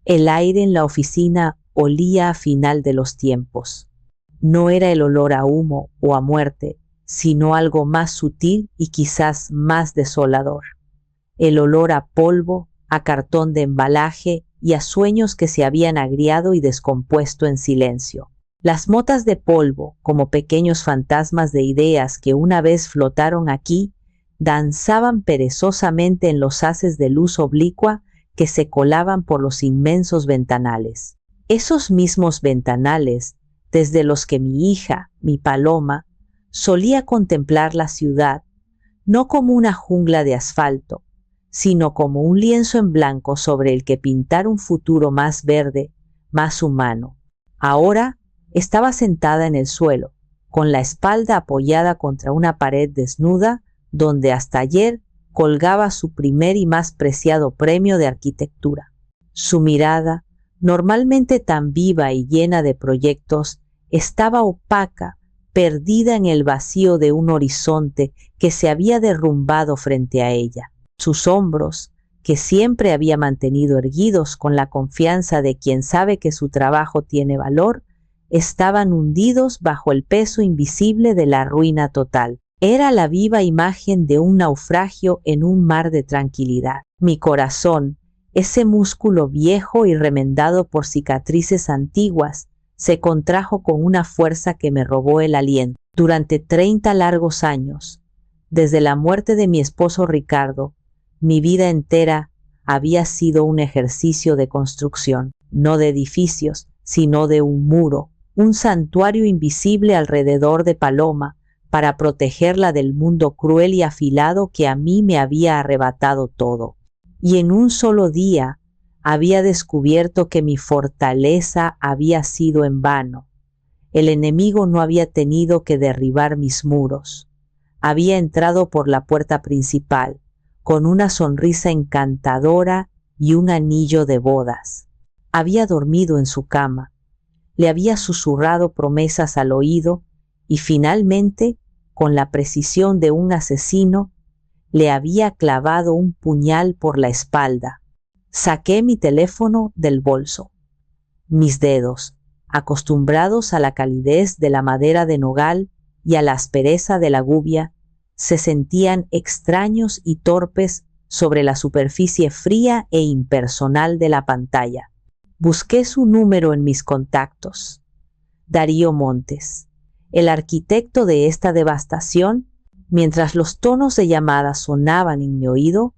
El aire en la oficina olía a final de los tiempos. No era el olor a humo o a muerte, sino algo más sutil y quizás más desolador. El olor a polvo, a cartón de embalaje y a sueños que se habían agriado y descompuesto en silencio. Las motas de polvo, como pequeños fantasmas de ideas que una vez flotaron aquí, danzaban perezosamente en los haces de luz oblicua que se colaban por los inmensos ventanales. Esos mismos ventanales, desde los que mi hija, mi Paloma, solía contemplar la ciudad, no como una jungla de asfalto, sino como un lienzo en blanco sobre el que pintar un futuro más verde, más humano. Ahora estaba sentada en el suelo, con la espalda apoyada contra una pared desnuda, donde hasta ayer colgaba su primer y más preciado premio de arquitectura. Su mirada, normalmente tan viva y llena de proyectos, estaba opaca, perdida en el vacío de un horizonte que se había derrumbado frente a ella. Sus hombros, que siempre había mantenido erguidos con la confianza de quien sabe que su trabajo tiene valor, estaban hundidos bajo el peso invisible de la ruina total. Era la viva imagen de un naufragio en un mar de tranquilidad. Mi corazón, ese músculo viejo y remendado por cicatrices antiguas, se contrajo con una fuerza que me robó el aliento. Durante 30 largos años, desde la muerte de mi esposo Ricardo, mi vida entera había sido un ejercicio de construcción, no de edificios, sino de un muro, un santuario invisible alrededor de Paloma, para protegerla del mundo cruel y afilado que a mí me había arrebatado todo. Y en un solo día había descubierto que mi fortaleza había sido en vano. El enemigo no había tenido que derribar mis muros. Había entrado por la puerta principal, con una sonrisa encantadora y un anillo de bodas. Había dormido en su cama, le había susurrado promesas al oído y finalmente, con la precisión de un asesino, le había clavado un puñal por la espalda. Saqué mi teléfono del bolso. Mis dedos, acostumbrados a la calidez de la madera de nogal y a la aspereza de la gubia, se sentían extraños y torpes sobre la superficie fría e impersonal de la pantalla. Busqué su número en mis contactos. Darío Montes, el arquitecto de esta devastación. Mientras los tonos de llamada sonaban en mi oído,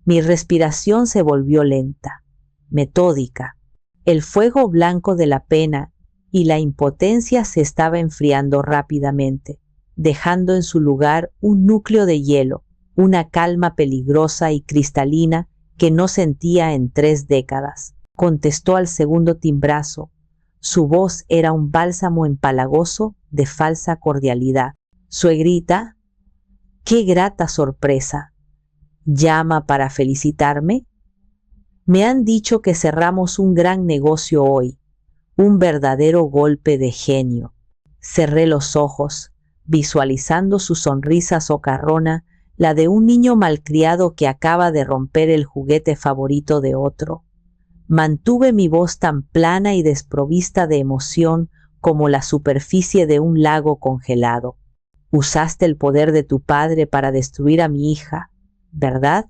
mi respiración se volvió lenta, metódica. El fuego blanco de la pena y la impotencia se estaba enfriando rápidamente, dejando en su lugar un núcleo de hielo, una calma peligrosa y cristalina que no sentía en 3 décadas. Contestó al segundo timbrazo. Su voz era un bálsamo empalagoso de falsa cordialidad. Suegrita, qué grata sorpresa. ¿Llama para felicitarme? Me han dicho que cerramos un gran negocio hoy, un verdadero golpe de genio. Cerré los ojos, visualizando su sonrisa socarrona, la de un niño malcriado que acaba de romper el juguete favorito de otro. Mantuve mi voz tan plana y desprovista de emoción como la superficie de un lago congelado. Usaste el poder de tu padre para destruir a mi hija, ¿verdad?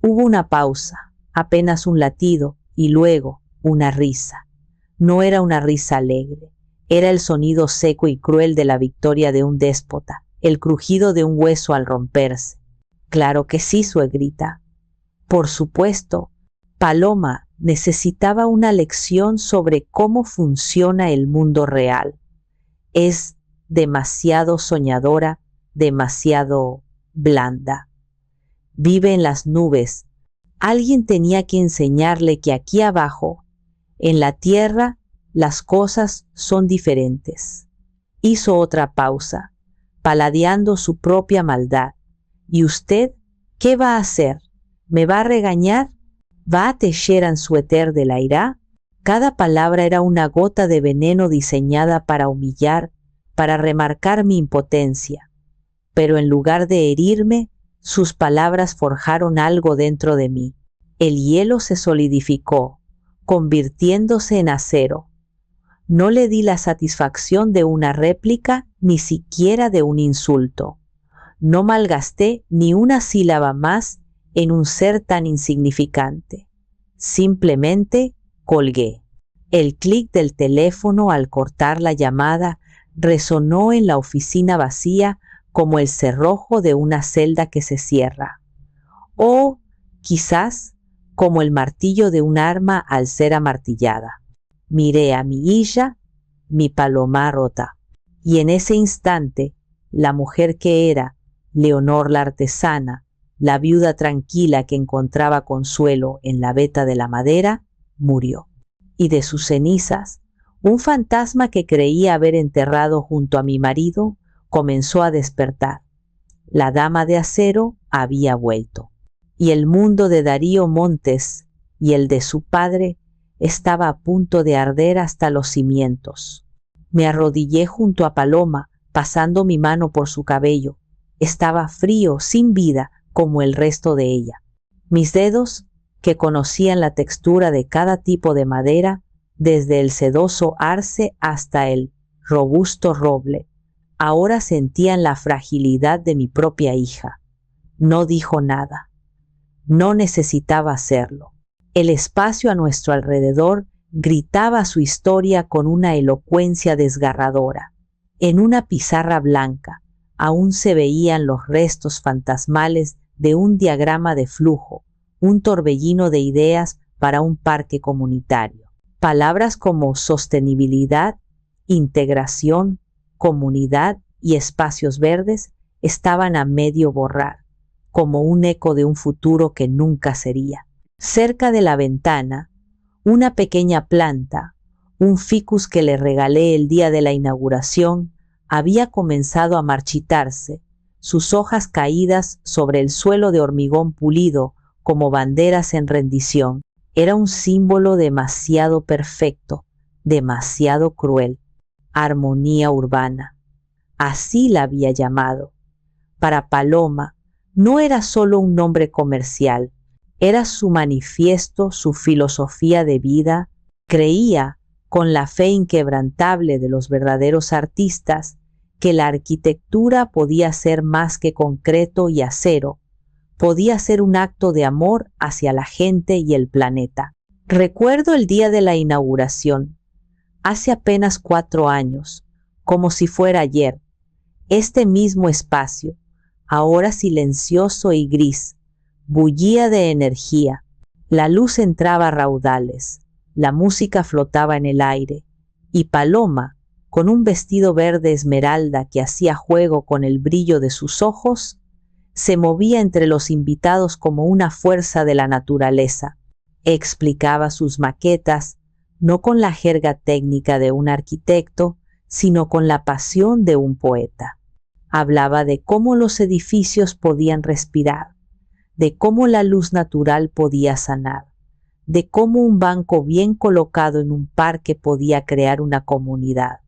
Hubo una pausa, apenas un latido, y luego una risa. No era una risa alegre, era el sonido seco y cruel de la victoria de un déspota, el crujido de un hueso al romperse. Claro que sí, suegrita. Por supuesto, Paloma necesitaba una lección sobre cómo funciona el mundo real. Es demasiado soñadora, demasiado blanda. Vive en las nubes. Alguien tenía que enseñarle que aquí abajo, en la tierra, las cosas son diferentes. Hizo otra pausa, paladeando su propia maldad. ¿Y usted qué va a hacer? ¿Me va a regañar? ¿Va a tejer en su éter de la ira? Cada palabra era una gota de veneno diseñada para humillar, para remarcar mi impotencia. Pero en lugar de herirme, sus palabras forjaron algo dentro de mí. El hielo se solidificó, convirtiéndose en acero. No le di la satisfacción de una réplica, ni siquiera de un insulto. No malgasté ni una sílaba más en un ser tan insignificante. Simplemente colgué. El clic del teléfono al cortar la llamada resonó en la oficina vacía como el cerrojo de una celda que se cierra. O, quizás, como el martillo de un arma al ser amartillada. Miré a mi Illa, mi Paloma rota, y en ese instante, la mujer que era, Leonor la artesana, la viuda tranquila que encontraba consuelo en la veta de la madera, murió. Y de sus cenizas, un fantasma que creía haber enterrado junto a mi marido comenzó a despertar. La dama de acero había vuelto, y el mundo de Darío Montes y el de su padre estaba a punto de arder hasta los cimientos. Me arrodillé junto a Paloma, pasando mi mano por su cabello. Estaba frío, sin vida, como el resto de ella. Mis dedos, que conocían la textura de cada tipo de madera, desde el sedoso arce hasta el robusto roble, ahora sentían la fragilidad de mi propia hija. No dijo nada. No necesitaba hacerlo. El espacio a nuestro alrededor gritaba su historia con una elocuencia desgarradora. En una pizarra blanca aún se veían los restos fantasmales de un diagrama de flujo, un torbellino de ideas para un parque comunitario. Palabras como sostenibilidad, integración, comunidad y espacios verdes estaban a medio borrar, como un eco de un futuro que nunca sería. Cerca de la ventana, una pequeña planta, un ficus que le regalé el día de la inauguración, había comenzado a marchitarse, sus hojas caídas sobre el suelo de hormigón pulido como banderas en rendición. Era un símbolo demasiado perfecto, demasiado cruel. Armonía urbana. Así la había llamado. Para Paloma, no era solo un nombre comercial, era su manifiesto, su filosofía de vida. Creía, con la fe inquebrantable de los verdaderos artistas, que la arquitectura podía ser más que concreto y acero, podía ser un acto de amor hacia la gente y el planeta. Recuerdo el día de la inauguración, hace apenas 4 años, como si fuera ayer, este mismo espacio, ahora silencioso y gris, bullía de energía. La luz entraba a raudales, la música flotaba en el aire, y Paloma, con un vestido verde esmeralda que hacía juego con el brillo de sus ojos, se movía entre los invitados como una fuerza de la naturaleza. Explicaba sus maquetas, no con la jerga técnica de un arquitecto, sino con la pasión de un poeta. Hablaba de cómo los edificios podían respirar, de cómo la luz natural podía sanar, de cómo un banco bien colocado en un parque podía crear una comunidad.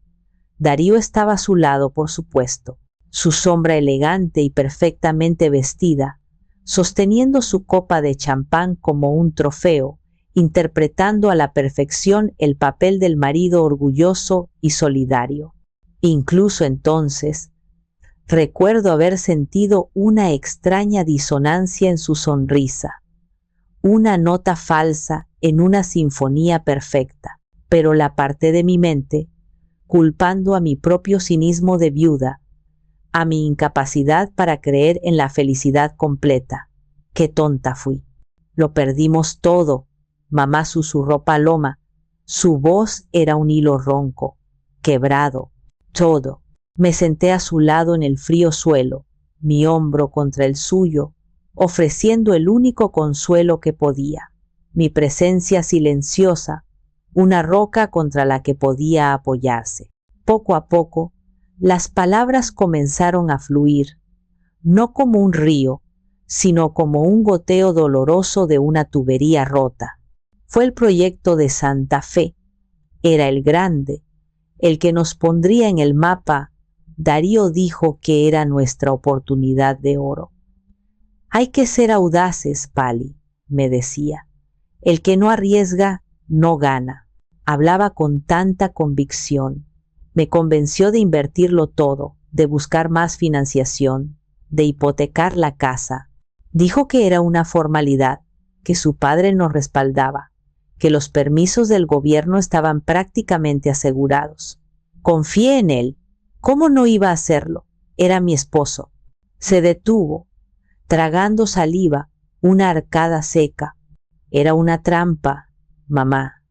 Darío estaba a su lado, por supuesto, su sombra elegante y perfectamente vestida, sosteniendo su copa de champán como un trofeo, interpretando a la perfección el papel del marido orgulloso y solidario. Incluso entonces, recuerdo haber sentido una extraña disonancia en su sonrisa, una nota falsa en una sinfonía perfecta, pero la aparté de mi mente, culpando a mi propio cinismo de viuda, a mi incapacidad para creer en la felicidad completa. ¡Qué tonta fui! Lo perdimos todo, mamá susurró Paloma. Su voz era un hilo ronco, quebrado, todo. Me senté a su lado en el frío suelo, mi hombro contra el suyo, ofreciendo el único consuelo que podía, mi presencia silenciosa, una roca contra la que podía apoyarse. Poco a poco, las palabras comenzaron a fluir, no como un río, sino como un goteo doloroso de una tubería rota. Fue el proyecto de Santa Fe, era el grande, el que nos pondría en el mapa. Darío dijo que era nuestra oportunidad de oro. Hay que ser audaces, Pali, me decía. El que no arriesga no gana. Hablaba con tanta convicción. Me convenció de invertirlo todo, de buscar más financiación, de hipotecar la casa. Dijo que era una formalidad, que su padre nos respaldaba, que los permisos del gobierno estaban prácticamente asegurados. Confié en él. ¿Cómo no iba a hacerlo? Era mi esposo. Se detuvo, tragando saliva, una arcada seca. Era una trampa, mamá,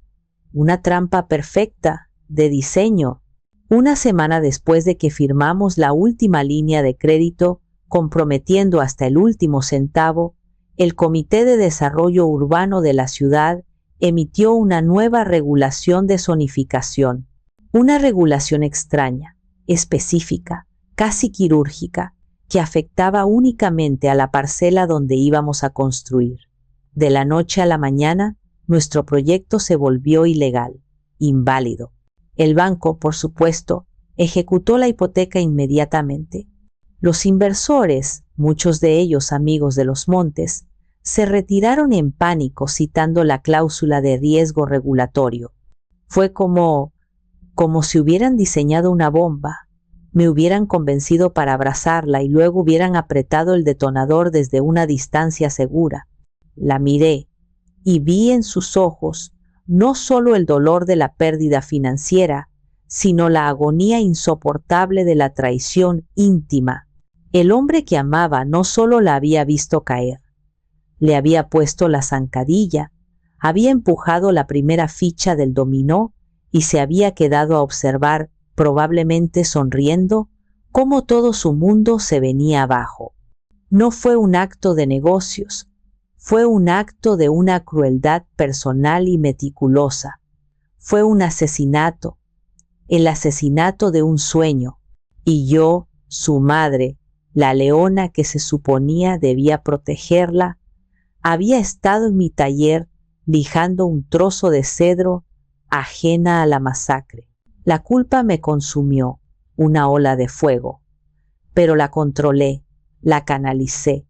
una trampa perfecta, de diseño. Una semana después de que firmamos la última línea de crédito, comprometiendo hasta el último centavo, el Comité de Desarrollo Urbano de la ciudad emitió una nueva regulación de zonificación. Una regulación extraña, específica, casi quirúrgica, que afectaba únicamente a la parcela donde íbamos a construir. De la noche a la mañana, nuestro proyecto se volvió ilegal, inválido. El banco, por supuesto, ejecutó la hipoteca inmediatamente. Los inversores, muchos de ellos amigos de los Montes, se retiraron en pánico citando la cláusula de riesgo regulatorio. Fue como si hubieran diseñado una bomba. Me hubieran convencido para abrazarla y luego hubieran apretado el detonador desde una distancia segura. La miré y vi en sus ojos no solo el dolor de la pérdida financiera, sino la agonía insoportable de la traición íntima. El hombre que amaba no solo la había visto caer, le había puesto la zancadilla, había empujado la primera ficha del dominó y se había quedado a observar, probablemente sonriendo, cómo todo su mundo se venía abajo. No fue un acto de negocios, fue un acto de una crueldad personal y meticulosa. Fue un asesinato, el asesinato de un sueño, y yo, su madre, la leona que se suponía debía protegerla, había estado en mi taller lijando un trozo de cedro ajena a la masacre. La culpa me consumió, una ola de fuego, pero la controlé, la canalicé,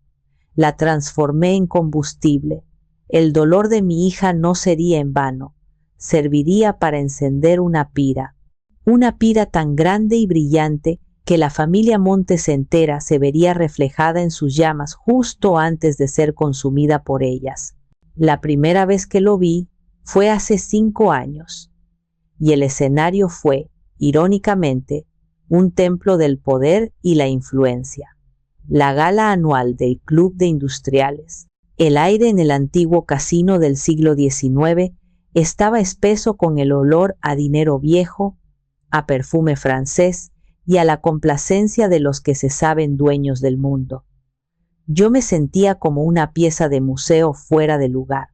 la transformé en combustible. El dolor de mi hija no sería en vano, serviría para encender una pira tan grande y brillante que la familia Montes entera se vería reflejada en sus llamas justo antes de ser consumida por ellas. La primera vez que lo vi fue hace 5 años, y el escenario fue, irónicamente, un templo del poder y la influencia. La gala anual del Club de Industriales. El aire en el antiguo casino del siglo XIX estaba espeso con el olor a dinero viejo, a perfume francés y a la complacencia de los que se saben dueños del mundo. Yo me sentía como una pieza de museo fuera de lugar.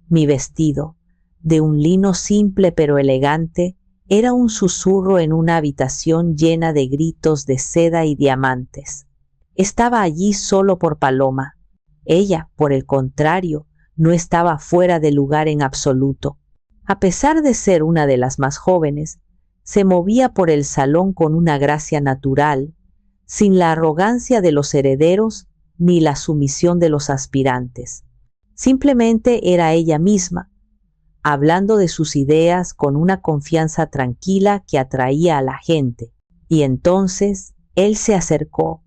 Mi vestido, de un lino simple pero elegante, era un susurro en una habitación llena de gritos de seda y diamantes. Estaba allí solo por Paloma. Ella, por el contrario, no estaba fuera de lugar en absoluto. A pesar de ser una de las más jóvenes, se movía por el salón con una gracia natural, sin la arrogancia de los herederos ni la sumisión de los aspirantes. Simplemente era ella misma, hablando de sus ideas con una confianza tranquila que atraía a la gente. Y entonces él se acercó,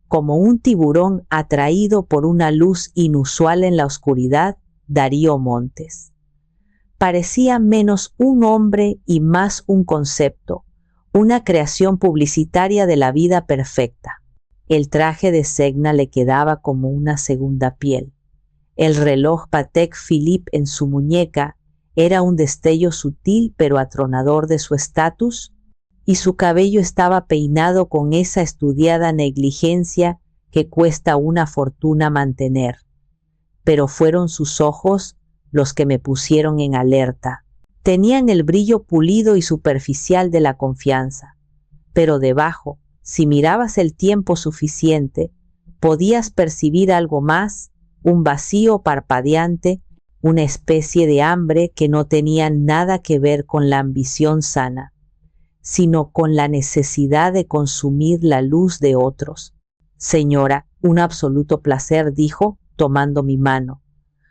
como un tiburón atraído por una luz inusual en la oscuridad, Darío Montes. Parecía menos un hombre y más un concepto, una creación publicitaria de la vida perfecta. El traje de Segna le quedaba como una segunda piel. El reloj Patek Philippe en su muñeca era un destello sutil pero atronador de su estatus, y su cabello estaba peinado con esa estudiada negligencia que cuesta una fortuna mantener. Pero fueron sus ojos los que me pusieron en alerta. Tenían el brillo pulido y superficial de la confianza, pero debajo, si mirabas el tiempo suficiente, podías percibir algo más, un vacío parpadeante, una especie de hambre que no tenía nada que ver con la ambición sana, sino con la necesidad de consumir la luz de otros. Señora, un absoluto placer, dijo, tomando mi mano.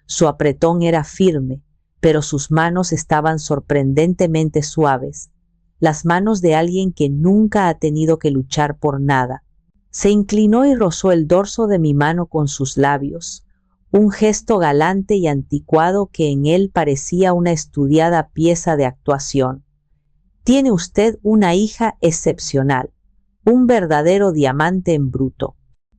Su apretón era firme, pero sus manos estaban sorprendentemente suaves, las manos de alguien que nunca ha tenido que luchar por nada. Se inclinó y rozó el dorso de mi mano con sus labios, un gesto galante y anticuado que en él parecía una estudiada pieza de actuación. Tiene usted una hija excepcional, un verdadero diamante en bruto.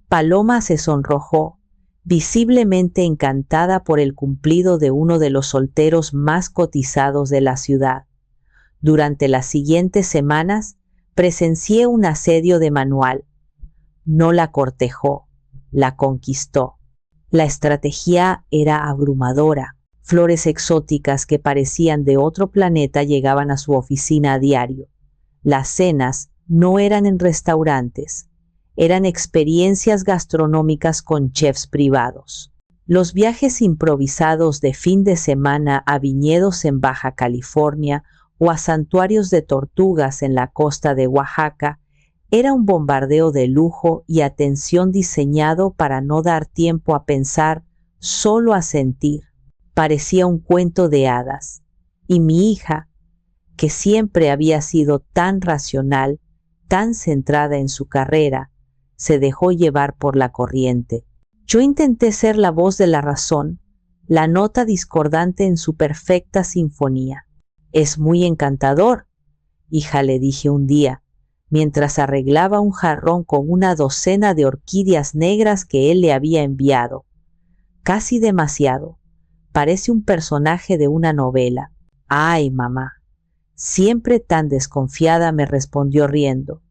Paloma se sonrojó, visiblemente encantada por el cumplido de uno de los solteros más cotizados de la ciudad. Durante las siguientes semanas presencié un asedio de manual. No la cortejó, la conquistó. La estrategia era abrumadora. Flores exóticas que parecían de otro planeta llegaban a su oficina a diario. Las cenas no eran en restaurantes, eran experiencias gastronómicas con chefs privados. Los viajes improvisados de fin de semana a viñedos en Baja California o a santuarios de tortugas en la costa de Oaxaca era un bombardeo de lujo y atención diseñado para no dar tiempo a pensar, solo a sentir. Parecía un cuento de hadas, y mi hija, que siempre había sido tan racional, tan centrada en su carrera, se dejó llevar por la corriente. Yo intenté ser la voz de la razón, la nota discordante en su perfecta sinfonía. «Es muy encantador», hija, le dije un día, mientras arreglaba un jarrón con una docena de orquídeas negras que él le había enviado. «Casi demasiado. Parece un personaje de una novela». «Ay, mamá». «Siempre tan desconfiada», me respondió riendo,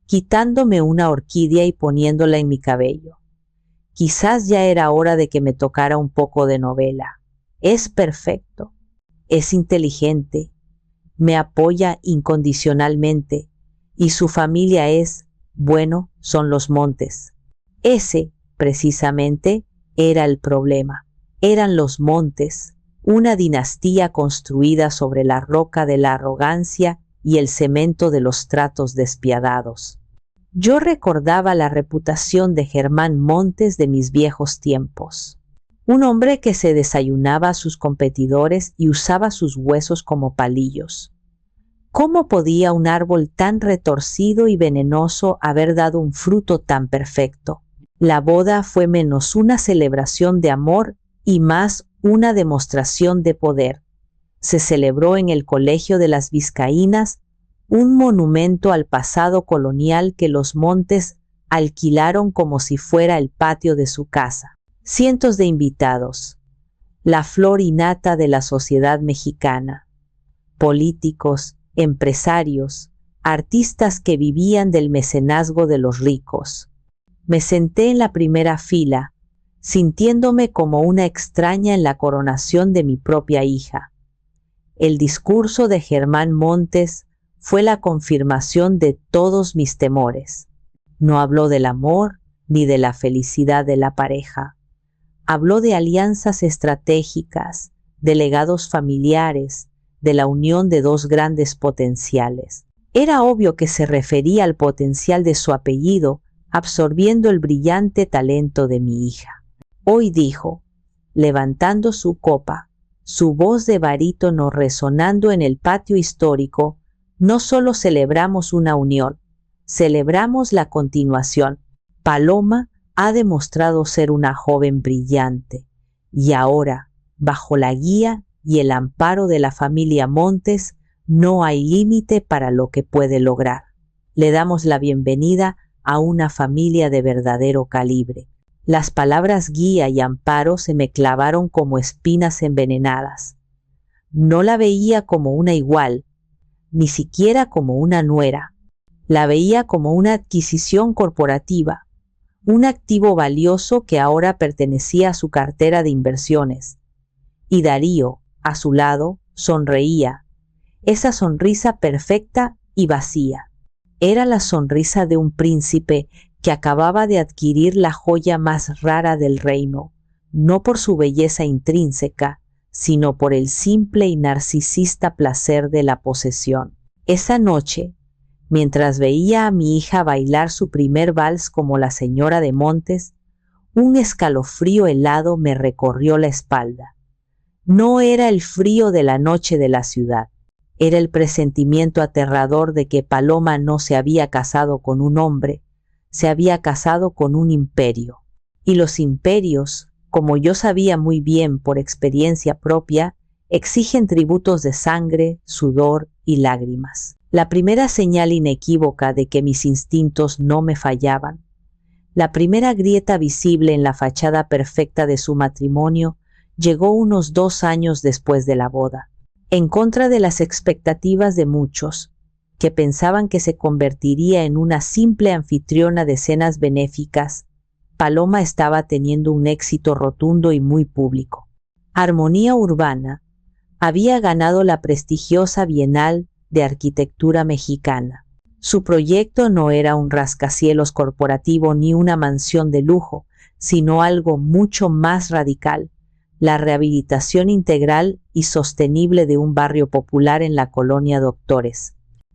quitándome una orquídea y poniéndola en mi cabello. Quizás ya era hora de que me tocara un poco de novela. «Es perfecto. Es inteligente, me apoya incondicionalmente, y su familia es, bueno, son los Montes». Ese, precisamente, era el problema. Eran los Montes, una dinastía construida sobre la roca de la arrogancia y el cemento de los tratos despiadados. Yo recordaba la reputación de Germán Montes de mis viejos tiempos. Un hombre que se desayunaba a sus competidores y usaba sus huesos como palillos. ¿Cómo podía un árbol tan retorcido y venenoso haber dado un fruto tan perfecto? La boda fue menos una celebración de amor y más una demostración de poder. Se celebró en el Colegio de las Vizcaínas, un monumento al pasado colonial que los Montes alquilaron como si fuera el patio de su casa. Cientos de invitados, la flor innata de la sociedad mexicana, políticos, empresarios, artistas que vivían del mecenazgo de los ricos. Me senté en la primera fila, sintiéndome como una extraña en la coronación de mi propia hija. El discurso de Germán Montes fue la confirmación de todos mis temores. No habló del amor ni de la felicidad de la pareja. Habló de alianzas estratégicas, de legados familiares, de la unión de dos grandes potenciales. Era obvio que se refería al potencial de su apellido, absorbiendo el brillante talento de mi hija. Hoy dijo, levantando su copa, su voz de barítono resonando en el patio histórico, no solo celebramos una unión, celebramos la continuación. Paloma ha demostrado ser una joven brillante, y ahora, bajo la guía y el amparo de la familia Montes, no hay límite para lo que puede lograr. Le damos la bienvenida a una familia de verdadero calibre. Las palabras guía y amparo se me clavaron como espinas envenenadas. No la veía como una igual, ni siquiera como una nuera. La veía como una adquisición corporativa, un activo valioso que ahora pertenecía a su cartera de inversiones. Y Darío, a su lado, sonreía, esa sonrisa perfecta y vacía. Era la sonrisa de un príncipe que acababa de adquirir la joya más rara del reino, no por su belleza intrínseca, sino por el simple y narcisista placer de la posesión. Esa noche, mientras veía a mi hija bailar su primer vals como la señora de Montes, un escalofrío helado me recorrió la espalda. No era el frío de la noche de la ciudad, era el presentimiento aterrador de que Paloma no se había casado con un hombre, se había casado con un imperio. Y los imperios, como yo sabía muy bien por experiencia propia, exigen tributos de sangre, sudor y lágrimas. La primera señal inequívoca de que mis instintos no me fallaban, la primera grieta visible en la fachada perfecta de su matrimonio, llegó unos 2 años después de la boda. En contra de las expectativas de muchos, que pensaban que se convertiría en una simple anfitriona de cenas benéficas, Paloma estaba teniendo un éxito rotundo y muy público. Armonía Urbana había ganado la prestigiosa Bienal de Arquitectura Mexicana. Su proyecto no era un rascacielos corporativo ni una mansión de lujo, sino algo mucho más radical: la rehabilitación integral y sostenible de un barrio popular en la colonia Doctores.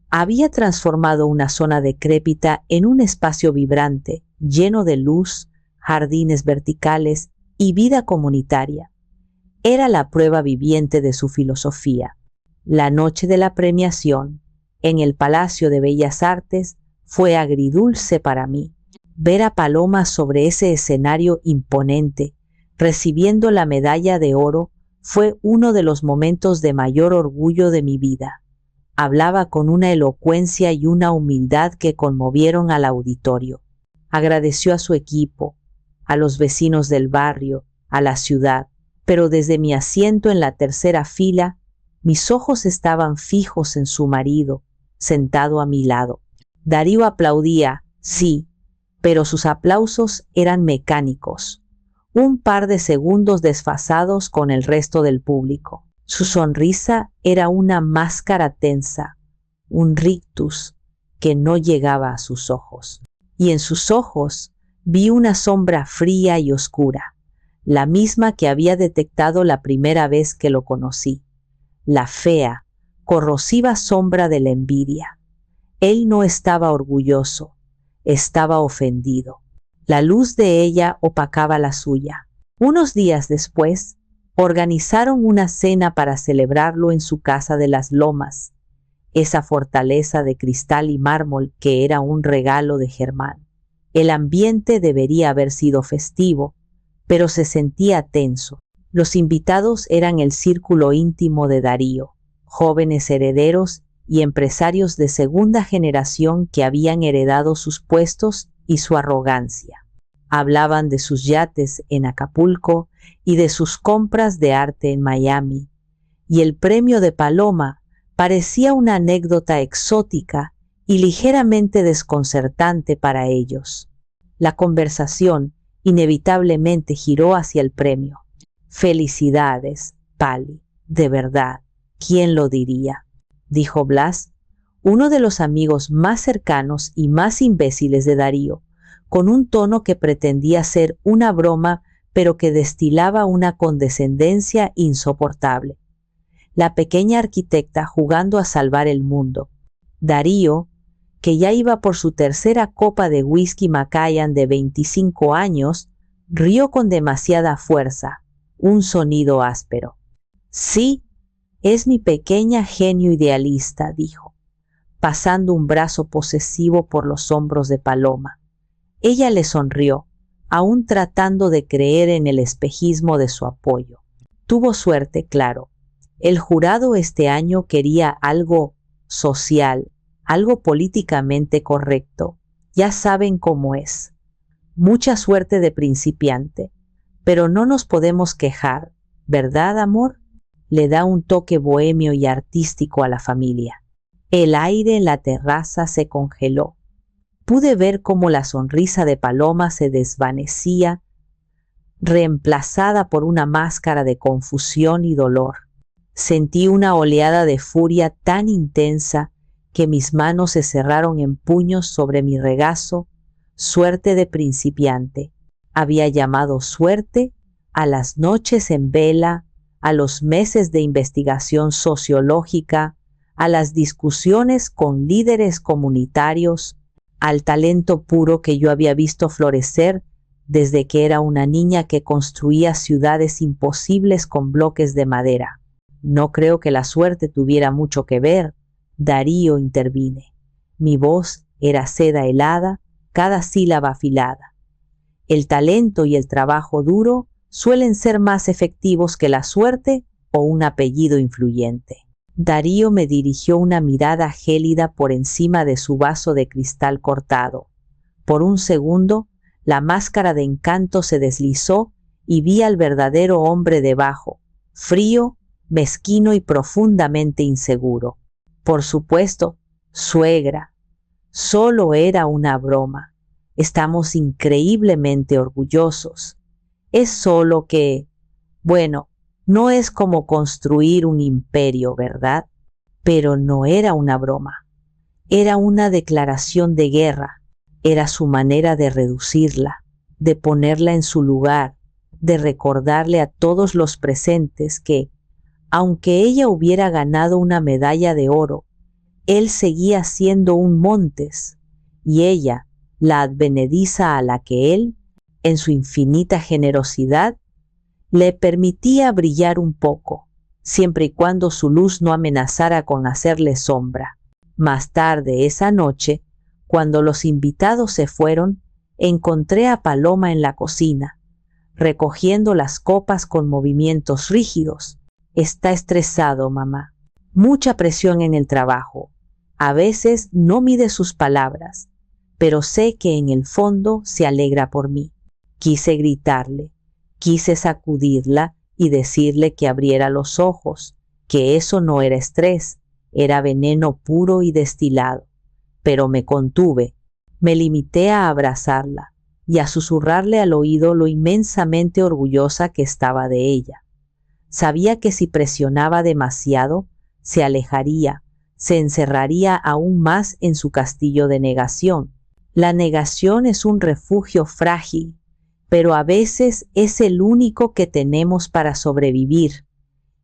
Había transformado una zona decrépita en un espacio vibrante, lleno de luz, jardines verticales y vida comunitaria. Era la prueba viviente de su filosofía. La noche de la premiación, en el Palacio de Bellas Artes, fue agridulce para mí. Ver a Paloma sobre ese escenario imponente, recibiendo la medalla de oro, fue uno de los momentos de mayor orgullo de mi vida. Hablaba con una elocuencia y una humildad que conmovieron al auditorio. Agradeció a su equipo, a los vecinos del barrio, a la ciudad, pero desde mi asiento en la tercera fila, mis ojos estaban fijos en su marido, sentado a mi lado. Darío aplaudía, sí, pero sus aplausos eran mecánicos, un par de segundos desfasados con el resto del público. Su sonrisa era una máscara tensa, un rictus que no llegaba a sus ojos. Y en sus ojos vi una sombra fría y oscura, la misma que había detectado la primera vez que lo conocí, la fea, corrosiva sombra de la envidia. Él no estaba orgulloso, estaba ofendido. La luz de ella opacaba la suya. Unos días después, organizaron una cena para celebrarlo en su casa de las Lomas, esa fortaleza de cristal y mármol que era un regalo de Germán. El ambiente debería haber sido festivo, pero se sentía tenso. Los invitados eran el círculo íntimo de Darío, jóvenes herederos y empresarios de segunda generación que habían heredado sus puestos y su arrogancia. Hablaban de sus yates en Acapulco y de sus compras de arte en Miami, y el premio de Paloma parecía una anécdota exótica y ligeramente desconcertante para ellos. La conversación inevitablemente giró hacia el premio. «Felicidades, Pali, de verdad, ¿quién lo diría?», dijo Blas, uno de los amigos más cercanos y más imbéciles de Darío, con un tono que pretendía ser una broma, pero que destilaba una condescendencia insoportable. La pequeña arquitecta jugando a salvar el mundo. Darío, que ya iba por su tercera copa de whisky Macallan de 25 años, rió con demasiada fuerza, un sonido áspero. «Sí, es mi pequeña genio idealista», dijo, pasando un brazo posesivo por los hombros de Paloma. Ella le sonrió, aún tratando de creer en el espejismo de su apoyo. Tuvo suerte, claro. El jurado este año quería algo social, algo políticamente correcto. Ya saben cómo es. Mucha suerte de principiante, pero no nos podemos quejar, ¿verdad, amor? Le da un toque bohemio y artístico a la familia. El aire en la terraza se congeló. Pude ver cómo la sonrisa de Paloma se desvanecía, reemplazada por una máscara de confusión y dolor. Sentí una oleada de furia tan intensa que mis manos se cerraron en puños sobre mi regazo. Suerte de principiante. Había llamado suerte a las noches en vela, a los meses de investigación sociológica, a las discusiones con líderes comunitarios, al talento puro que yo había visto florecer desde que era una niña que construía ciudades imposibles con bloques de madera. No creo que la suerte tuviera mucho que ver, Darío intervine. Mi voz era seda helada, cada sílaba afilada. El talento y el trabajo duro suelen ser más efectivos que la suerte o un apellido influyente. Darío me dirigió una mirada gélida por encima de su vaso de cristal cortado. Por un segundo, la máscara de encanto se deslizó y vi al verdadero hombre debajo, frío, mezquino y profundamente inseguro. Por supuesto, suegra, solo era una broma. Estamos increíblemente orgullosos. Es solo que, bueno, no es como construir un imperio, ¿verdad? Pero no era una broma. Era una declaración de guerra. Era su manera de reducirla, de ponerla en su lugar, de recordarle a todos los presentes que, aunque ella hubiera ganado una medalla de oro, él seguía siendo un Montes, y ella, la advenediza a la que él, en su infinita generosidad, le permitía brillar un poco, siempre y cuando su luz no amenazara con hacerle sombra. Más tarde esa noche, cuando los invitados se fueron, encontré a Paloma en la cocina, recogiendo las copas con movimientos rígidos. Está estresado, mamá. Mucha presión en el trabajo. A veces no mide sus palabras, pero sé que en el fondo se alegra por mí. Quise gritarle, quise sacudirla y decirle que abriera los ojos, que eso no era estrés, era veneno puro y destilado. Pero me contuve, me limité a abrazarla y a susurrarle al oído lo inmensamente orgullosa que estaba de ella. Sabía que si presionaba demasiado, se alejaría, se encerraría aún más en su castillo de negación. La negación es un refugio frágil, pero a veces es el único que tenemos para sobrevivir.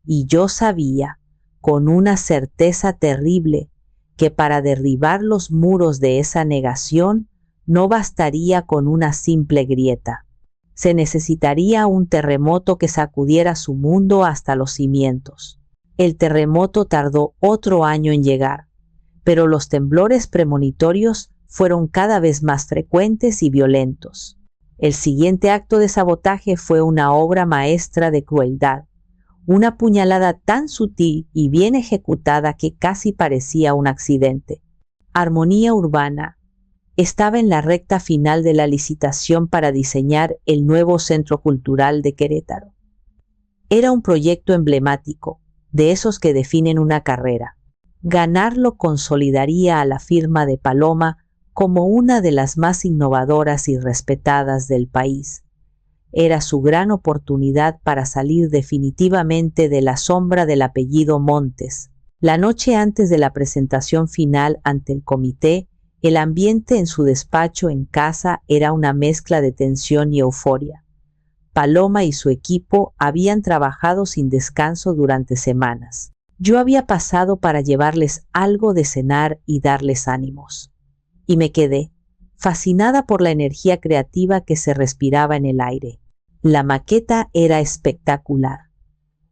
Y yo sabía, con una certeza terrible, que para derribar los muros de esa negación no bastaría con una simple grieta. Se necesitaría un terremoto que sacudiera su mundo hasta los cimientos. El terremoto tardó otro año en llegar, pero los temblores premonitorios fueron cada vez más frecuentes y violentos. El siguiente acto de sabotaje fue una obra maestra de crueldad, una puñalada tan sutil y bien ejecutada que casi parecía un accidente. Armonía Urbana estaba en la recta final de la licitación para diseñar el nuevo Centro Cultural de Querétaro. Era un proyecto emblemático, de esos que definen una carrera. Ganarlo consolidaría a la firma de Paloma como una de las más innovadoras y respetadas del país. Era su gran oportunidad para salir definitivamente de la sombra del apellido Montes. La noche antes de la presentación final ante el comité, el ambiente en su despacho en casa era una mezcla de tensión y euforia. Paloma y su equipo habían trabajado sin descanso durante semanas. Yo había pasado para llevarles algo de cenar y darles ánimos. Y me quedé, fascinada por la energía creativa que se respiraba en el aire. La maqueta era espectacular.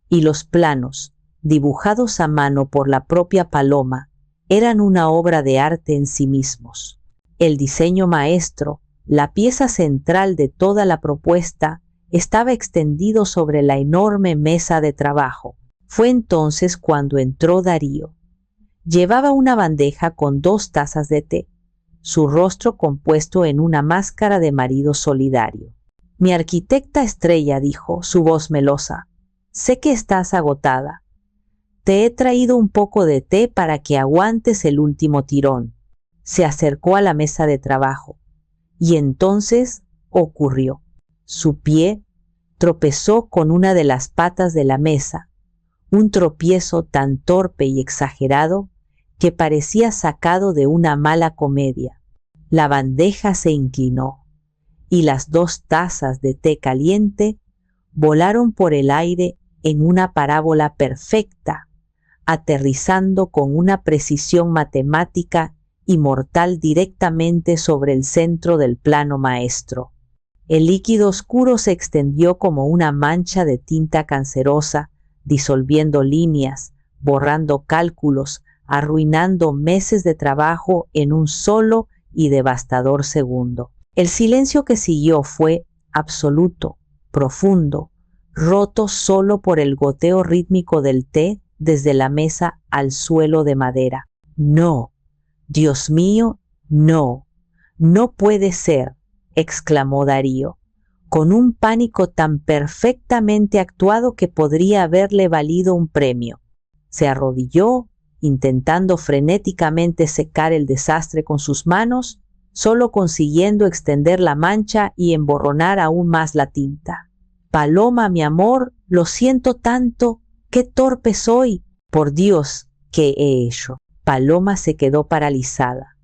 Y los planos, dibujados a mano por la propia Paloma, eran una obra de arte en sí mismos. El diseño maestro, la pieza central de toda la propuesta, estaba extendido sobre la enorme mesa de trabajo. Fue entonces cuando entró Darío. Llevaba una bandeja con 2 tazas de té, su rostro compuesto en una máscara de marido solidario. Mi arquitecta estrella, dijo, su voz melosa, sé que estás agotada. Te he traído un poco de té para que aguantes el último tirón. Se acercó a la mesa de trabajo. Y entonces ocurrió. Su pie tropezó con una de las patas de la mesa, un tropiezo tan torpe y exagerado que parecía sacado de una mala comedia. La bandeja se inclinó y las 2 tazas de té caliente volaron por el aire en una parábola perfecta, aterrizando con una precisión matemática y mortal directamente sobre el centro del plano maestro. El líquido oscuro se extendió como una mancha de tinta cancerosa, disolviendo líneas, borrando cálculos, arruinando meses de trabajo en un solo y devastador segundo. El silencio que siguió fue absoluto, profundo, roto solo por el goteo rítmico del té desde la mesa al suelo de madera. No, Dios mío, no, no puede ser, exclamó Darío, con un pánico tan perfectamente actuado que podría haberle valido un premio. Se arrodilló, intentando frenéticamente secar el desastre con sus manos, solo consiguiendo extender la mancha y emborronar aún más la tinta. Paloma, mi amor, lo siento tanto, qué torpe soy. Por Dios, ¿qué he hecho? Paloma se quedó paralizada,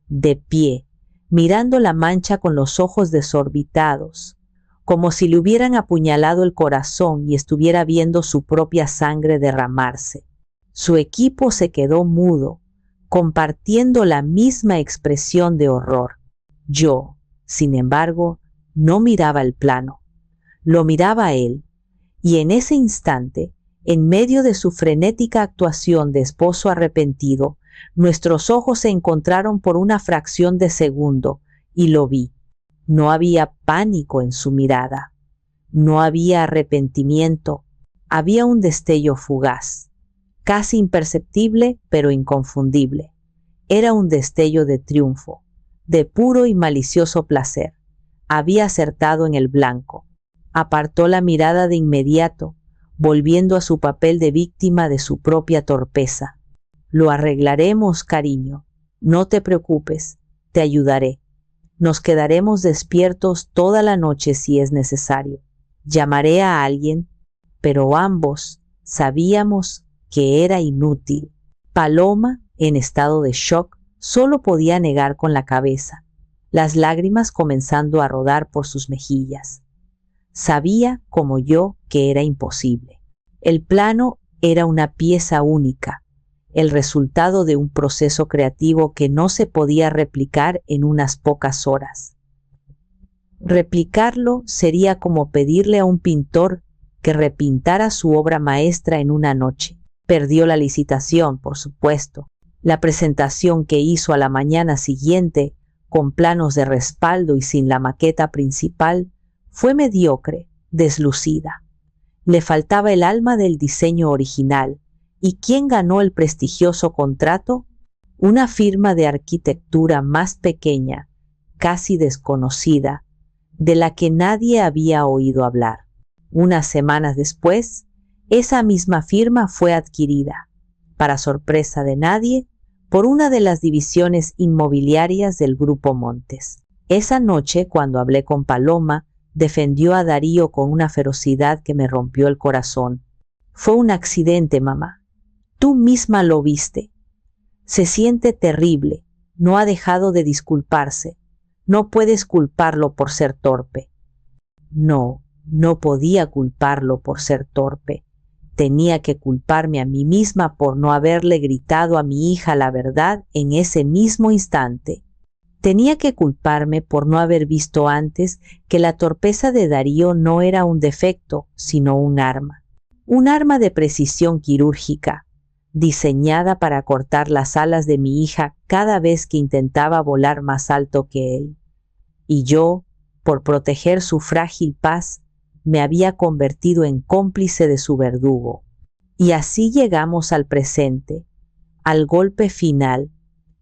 de pie, mirando la mancha con los ojos desorbitados, como si le hubieran apuñalado el corazón y estuviera viendo su propia sangre derramarse. Su equipo se quedó mudo, compartiendo la misma expresión de horror. Yo, sin embargo, no miraba el plano, lo miraba a él, y en ese instante, en medio de su frenética actuación de esposo arrepentido, nuestros ojos se encontraron por una fracción de segundo, y lo vi. No había pánico en su mirada, no había arrepentimiento, había un destello fugaz, casi imperceptible pero inconfundible. Era un destello de triunfo, de puro y malicioso placer. Había acertado en el blanco. Apartó la mirada de inmediato, volviendo a su papel de víctima de su propia torpeza. Lo arreglaremos, cariño. No te preocupes, te ayudaré. Nos quedaremos despiertos toda la noche si es necesario. Llamaré a alguien, pero ambos sabíamos que era inútil. Paloma, en estado de shock, solo podía negar con la cabeza, las lágrimas comenzando a rodar por sus mejillas. Sabía, como yo, que era imposible. El plano era una pieza única, el resultado de un proceso creativo que no se podía replicar en unas pocas horas. Replicarlo sería como pedirle a un pintor que repintara su obra maestra en una noche. Perdió la licitación, por supuesto. La presentación que hizo a la mañana siguiente, con planos de respaldo y sin la maqueta principal, fue mediocre, deslucida. Le faltaba el alma del diseño original. ¿Y quién ganó el prestigioso contrato? Una firma de arquitectura más pequeña, casi desconocida, de la que nadie había oído hablar. Unas semanas después, esa misma firma fue adquirida, para sorpresa de nadie, por una de las divisiones inmobiliarias del Grupo Montes. Esa noche, cuando hablé con Paloma, defendió a Darío con una ferocidad que me rompió el corazón. Fue un accidente, mamá. Tú misma lo viste. Se siente terrible. No ha dejado de disculparse. No puedes culparlo por ser torpe. No, no podía culparlo por ser torpe. Tenía que culparme a mí misma por no haberle gritado a mi hija la verdad en ese mismo instante. Tenía que culparme por no haber visto antes que la torpeza de Darío no era un defecto, sino un arma de precisión quirúrgica, diseñada para cortar las alas de mi hija cada vez que intentaba volar más alto que él. Y yo, por proteger su frágil paz, me había convertido en cómplice de su verdugo. Y así llegamos al presente, al golpe final,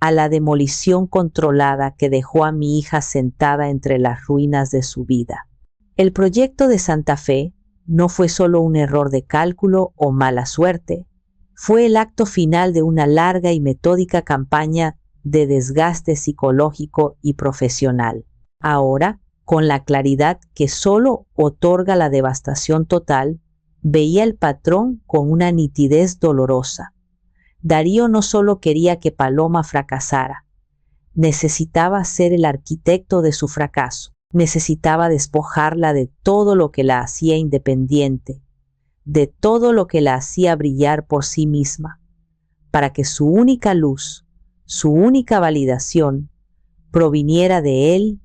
a la demolición controlada que dejó a mi hija sentada entre las ruinas de su vida. El proyecto de Santa Fe no fue solo un error de cálculo o mala suerte, fue el acto final de una larga y metódica campaña de desgaste psicológico y profesional. Ahora, con la claridad que solo otorga la devastación total, veía el patrón con una nitidez dolorosa. Darío no solo quería que Paloma fracasara, necesitaba ser el arquitecto de su fracaso, necesitaba despojarla de todo lo que la hacía independiente, de todo lo que la hacía brillar por sí misma, para que su única luz, su única validación, proviniera de él,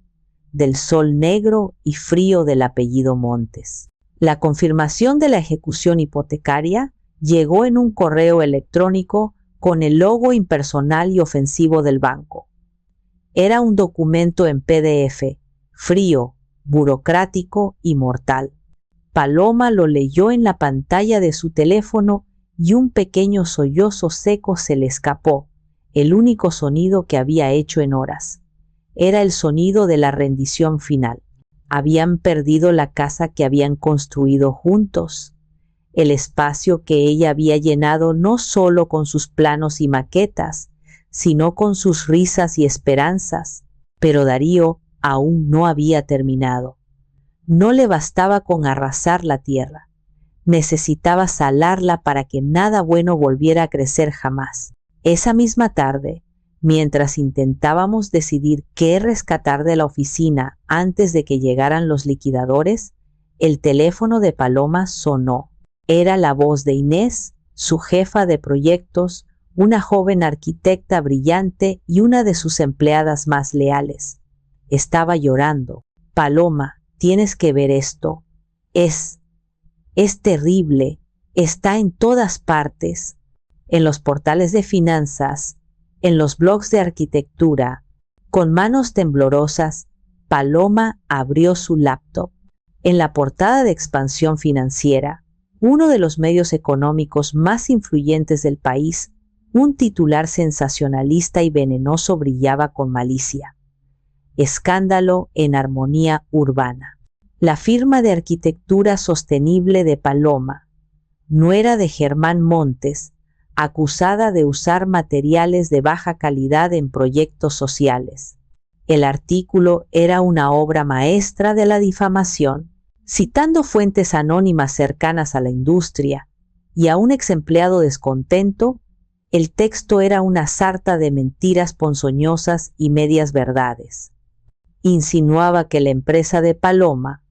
del sol negro y frío del apellido Montes. La confirmación de la ejecución hipotecaria llegó en un correo electrónico con el logo impersonal y ofensivo del banco. Era un documento en PDF, frío, burocrático y mortal. Paloma lo leyó en la pantalla de su teléfono y un pequeño sollozo seco se le escapó, el único sonido que había hecho en horas. Era el sonido de la rendición final. Habían perdido la casa que habían construido juntos, el espacio que ella había llenado no solo con sus planos y maquetas, sino con sus risas y esperanzas. Pero Darío aún no había terminado. No le bastaba con arrasar la tierra. Necesitaba salarla para que nada bueno volviera a crecer jamás. Esa misma tarde, mientras intentábamos decidir qué rescatar de la oficina antes de que llegaran los liquidadores, el teléfono de Paloma sonó. Era la voz de Inés, su jefa de proyectos, una joven arquitecta brillante y una de sus empleadas más leales. Estaba llorando. Paloma, tienes que ver esto. Es terrible. Está en todas partes. En los portales de finanzas, en los blogs de arquitectura. Con manos temblorosas, Paloma abrió su laptop. En la portada de Expansión Financiera, uno de los medios económicos más influyentes del país, un titular sensacionalista y venenoso brillaba con malicia. Escándalo en armonía urbana. La firma de arquitectura sostenible de Paloma, nuera de Germán Montes, acusada de usar materiales de baja calidad en proyectos sociales. El artículo era una obra maestra de la difamación, citando fuentes anónimas cercanas a la industria y a un ex empleado descontento. El texto era una sarta de mentiras ponzoñosas y medias verdades. Insinuaba que la empresa de Paloma,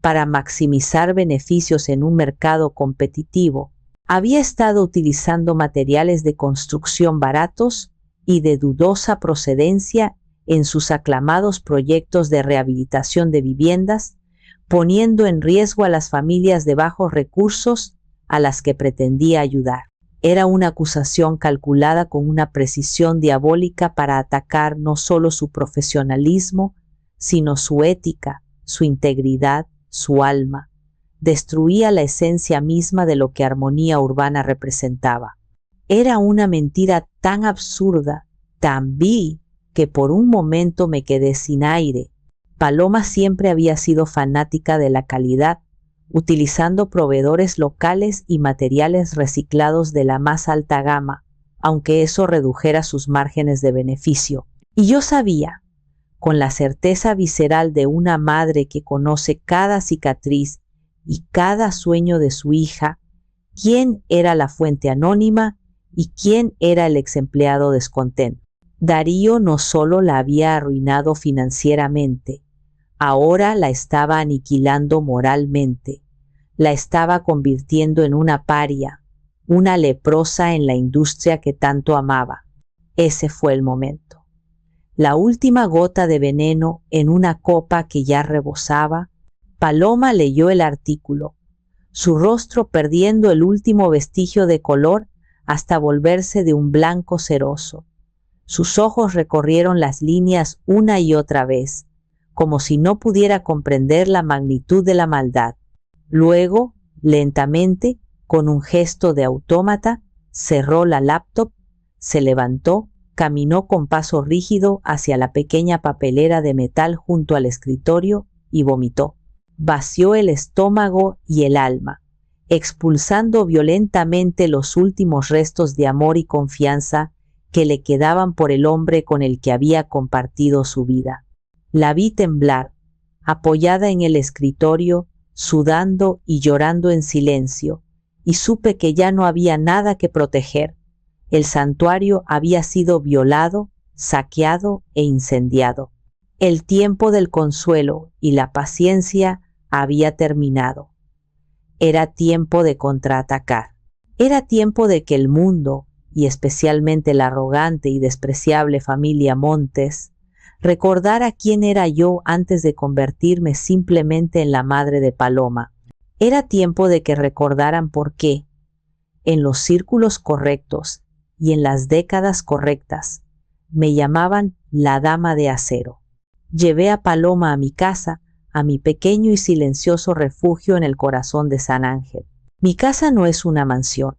para maximizar beneficios en un mercado competitivo, había estado utilizando materiales de construcción baratos y de dudosa procedencia en sus aclamados proyectos de rehabilitación de viviendas, poniendo en riesgo a las familias de bajos recursos a las que pretendía ayudar. Era una acusación calculada con una precisión diabólica para atacar no solo su profesionalismo, sino su ética, su integridad, su alma. Destruía la esencia misma de lo que Armonía Urbana representaba. Era una mentira tan absurda, tan vil, que por un momento me quedé sin aire. Paloma siempre había sido fanática de la calidad, utilizando proveedores locales y materiales reciclados de la más alta gama, aunque eso redujera sus márgenes de beneficio. Y yo sabía, con la certeza visceral de una madre que conoce cada cicatriz y cada sueño de su hija, quién era la fuente anónima y quién era el ex empleado descontento. Darío no solo la había arruinado financieramente, ahora la estaba aniquilando moralmente, la estaba convirtiendo en una paria, una leprosa en la industria que tanto amaba. Ese fue el momento. La última gota de veneno en una copa que ya rebosaba. Paloma leyó el artículo, su rostro perdiendo el último vestigio de color hasta volverse de un blanco ceroso. Sus ojos recorrieron las líneas una y otra vez, como si no pudiera comprender la magnitud de la maldad. Luego, lentamente, con un gesto de autómata, cerró la laptop, se levantó, caminó con paso rígido hacia la pequeña papelera de metal junto al escritorio y vomitó. Vació el estómago y el alma, expulsando violentamente los últimos restos de amor y confianza que le quedaban por el hombre con el que había compartido su vida. La vi temblar, apoyada en el escritorio, sudando y llorando en silencio, y supe que ya no había nada que proteger. El santuario había sido violado, saqueado e incendiado. El tiempo del consuelo y la paciencia había terminado. Era tiempo de contraatacar. Era tiempo de que el mundo, y especialmente la arrogante y despreciable familia Montes, Recordar a quién era yo antes de convertirme simplemente en la madre de Paloma. Era tiempo de que recordaran por qué, en los círculos correctos y en las décadas correctas, me llamaban la Dama de Acero. Llevé a Paloma a mi casa, a mi pequeño y silencioso refugio en el corazón de San Ángel. Mi casa no es una mansión,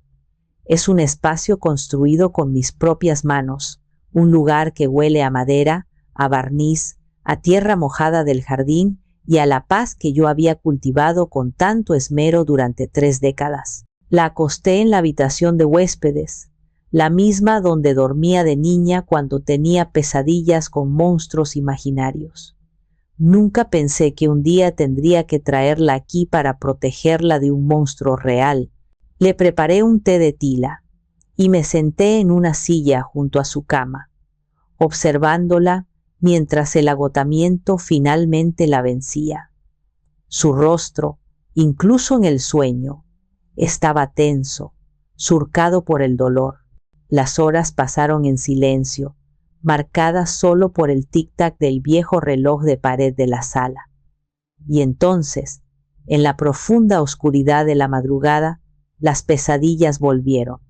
es un espacio construido con mis propias manos, un lugar que huele a madera, a barniz, a tierra mojada del jardín y a la paz que yo había cultivado con tanto esmero durante 3 décadas. La acosté en la habitación de huéspedes, la misma donde dormía de niña cuando tenía pesadillas con monstruos imaginarios. Nunca pensé que un día tendría que traerla aquí para protegerla de un monstruo real. Le preparé un té de tila y me senté en una silla junto a su cama, observándola mientras el agotamiento finalmente la vencía. Su rostro, incluso en el sueño, estaba tenso, surcado por el dolor. Las horas pasaron en silencio, marcadas solo por el tic-tac del viejo reloj de pared de la sala. Y entonces, en la profunda oscuridad de la madrugada, las pesadillas volvieron.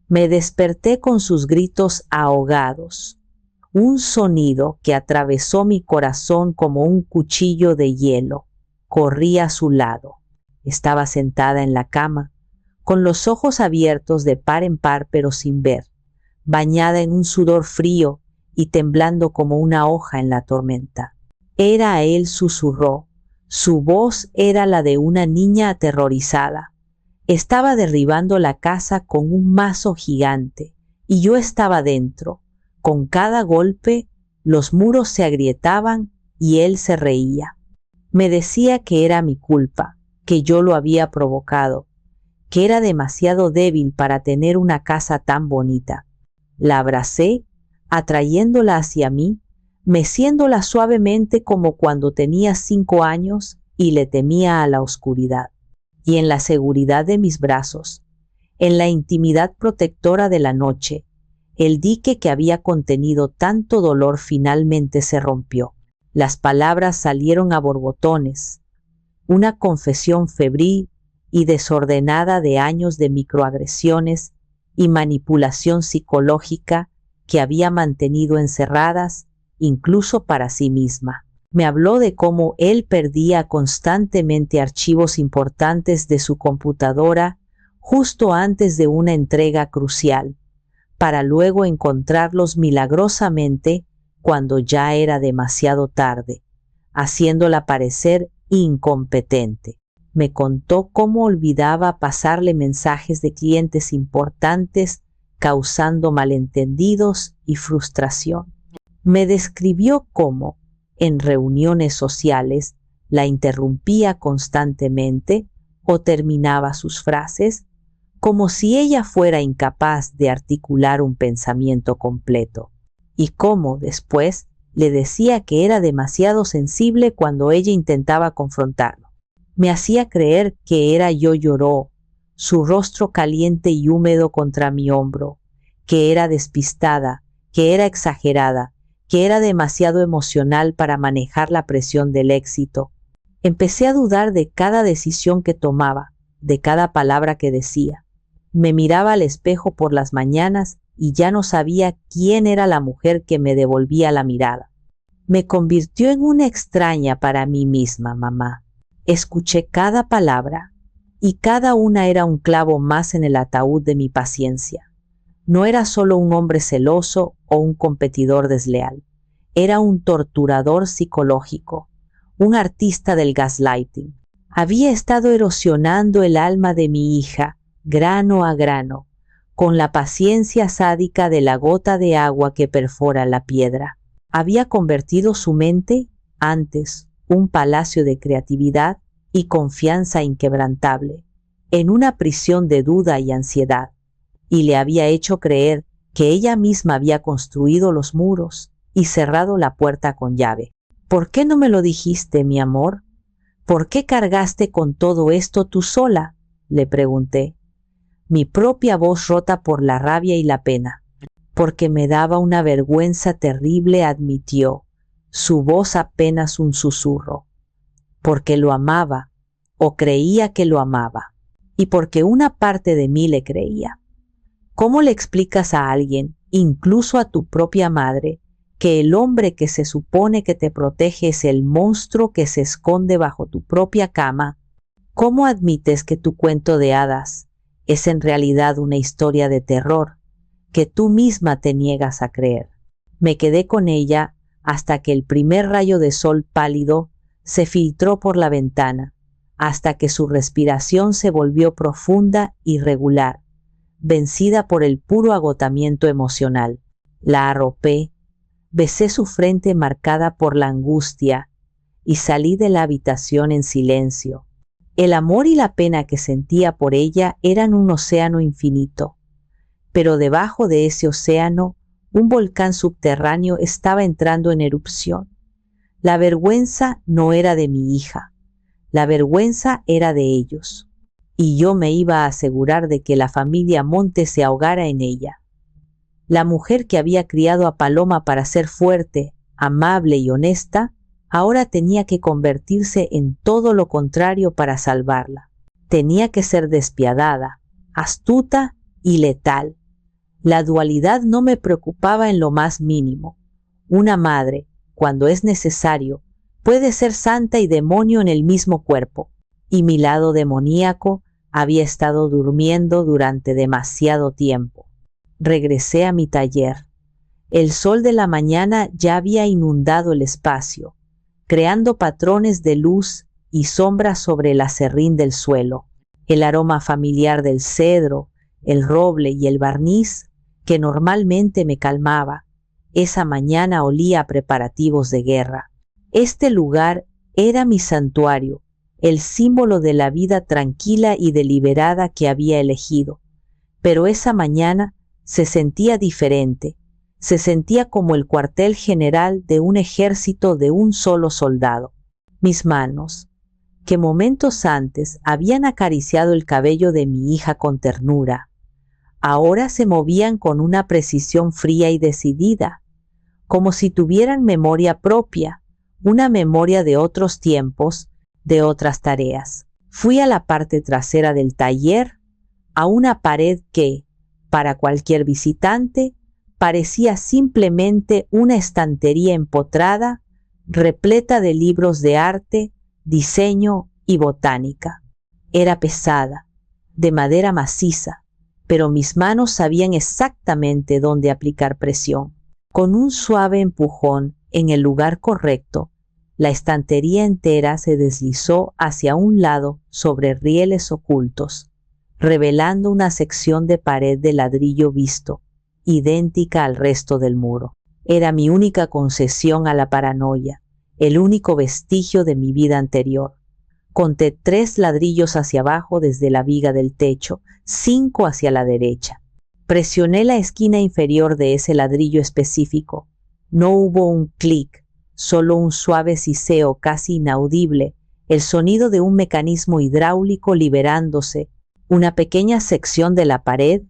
Me desperté con sus gritos ahogados, un sonido que atravesó mi corazón como un cuchillo de hielo. Corrí a su lado. Estaba sentada en la cama, con los ojos abiertos de par en par pero sin ver, bañada en un sudor frío y temblando como una hoja en la tormenta. Era él, susurró. Su voz era la de una niña aterrorizada. Estaba derribando la casa con un mazo gigante y yo estaba dentro. Con cada golpe, los muros se agrietaban y él se reía. Me decía que era mi culpa, que yo lo había provocado, que era demasiado débil para tener una casa tan bonita. La abracé, atrayéndola hacia mí, meciéndola suavemente como cuando tenía 5 años y le temía a la oscuridad. Y en la seguridad de mis brazos, en la intimidad protectora de la noche, el dique que había contenido tanto dolor finalmente se rompió. Las palabras salieron a borbotones, una confesión febril y desordenada de años de microagresiones y manipulación psicológica que había mantenido encerradas incluso para sí misma. Me habló de cómo él perdía constantemente archivos importantes de su computadora justo antes de una entrega crucial, para luego encontrarlos milagrosamente cuando ya era demasiado tarde, haciéndola parecer incompetente. Me contó cómo olvidaba pasarle mensajes de clientes importantes, causando malentendidos y frustración. Me describió cómo, en reuniones sociales, la interrumpía constantemente o terminaba sus frases como si ella fuera incapaz de articular un pensamiento completo, y cómo después le decía que era demasiado sensible cuando ella intentaba confrontarlo. Me hacía creer que era yo. Lloró, su rostro caliente y húmedo contra mi hombro, que era despistada, que era exagerada, que era demasiado emocional para manejar la presión del éxito. Empecé a dudar de cada decisión que tomaba, de cada palabra que decía. Me miraba al espejo por las mañanas y ya no sabía quién era la mujer que me devolvía la mirada. Me convirtió en una extraña para mí misma, mamá. Escuché cada palabra y cada una era un clavo más en el ataúd de mi paciencia. No era solo un hombre celoso o un competidor desleal. Era un torturador psicológico, un artista del gaslighting. Había estado erosionando el alma de mi hija, grano a grano, con la paciencia sádica de la gota de agua que perfora la piedra. Había convertido su mente, antes un palacio de creatividad y confianza inquebrantable, en una prisión de duda y ansiedad, y le había hecho creer que ella misma había construido los muros y cerrado la puerta con llave. ¿Por qué no me lo dijiste, mi amor? ¿Por qué cargaste con todo esto tú sola?, le pregunté, mi propia voz rota por la rabia y la pena. Porque me daba una vergüenza terrible, admitió, su voz apenas un susurro, porque lo amaba o creía que lo amaba, y porque una parte de mí le creía. ¿Cómo le explicas a alguien, incluso a tu propia madre, que el hombre que se supone que te protege es el monstruo que se esconde bajo tu propia cama? ¿Cómo admites que tu cuento de hadas es en realidad una historia de terror que tú misma te niegas a creer? Me quedé con ella hasta que el primer rayo de sol pálido se filtró por la ventana, hasta que su respiración se volvió profunda y regular, vencida por el puro agotamiento emocional. La arropé, besé su frente marcada por la angustia y salí de la habitación en silencio. El amor y la pena que sentía por ella eran un océano infinito, pero debajo de ese océano un volcán subterráneo estaba entrando en erupción. La vergüenza no era de mi hija, la vergüenza era de ellos, y yo me iba a asegurar de que la familia Monte se ahogara en ella. La mujer que había criado a Paloma para ser fuerte, amable y honesta, ahora tenía que convertirse en todo lo contrario para salvarla. Tenía que ser despiadada, astuta y letal. La dualidad no me preocupaba en lo más mínimo. Una madre, cuando es necesario, puede ser santa y demonio en el mismo cuerpo, y mi lado demoníaco había estado durmiendo durante demasiado tiempo. Regresé a mi taller. El sol de la mañana ya había inundado el espacio, creando patrones de luz y sombra sobre el acerrín del suelo. El aroma familiar del cedro, el roble y el barniz, que normalmente me calmaba, esa mañana olía a preparativos de guerra. Este lugar era mi santuario, el símbolo de la vida tranquila y deliberada que había elegido. Pero esa mañana se sentía diferente, se sentía como el cuartel general de un ejército de un solo soldado. Mis manos, que momentos antes habían acariciado el cabello de mi hija con ternura, ahora se movían con una precisión fría y decidida, como si tuvieran memoria propia, una memoria de otros tiempos, de otras tareas. Fui a la parte trasera del taller, a una pared que, para cualquier visitante, parecía simplemente una estantería empotrada, repleta de libros de arte, diseño y botánica. Era pesada, de madera maciza, pero mis manos sabían exactamente dónde aplicar presión. Con un suave empujón en el lugar correcto, la estantería entera se deslizó hacia un lado sobre rieles ocultos, revelando una sección de pared de ladrillo visto, idéntica al resto del muro. Era mi única concesión a la paranoia, el único vestigio de mi vida anterior. Conté 3 ladrillos hacia abajo desde la viga del techo, 5 hacia la derecha. Presioné la esquina inferior de ese ladrillo específico. No hubo un clic, solo un suave siseo casi inaudible, el sonido de un mecanismo hidráulico liberándose. Una pequeña sección de la pared,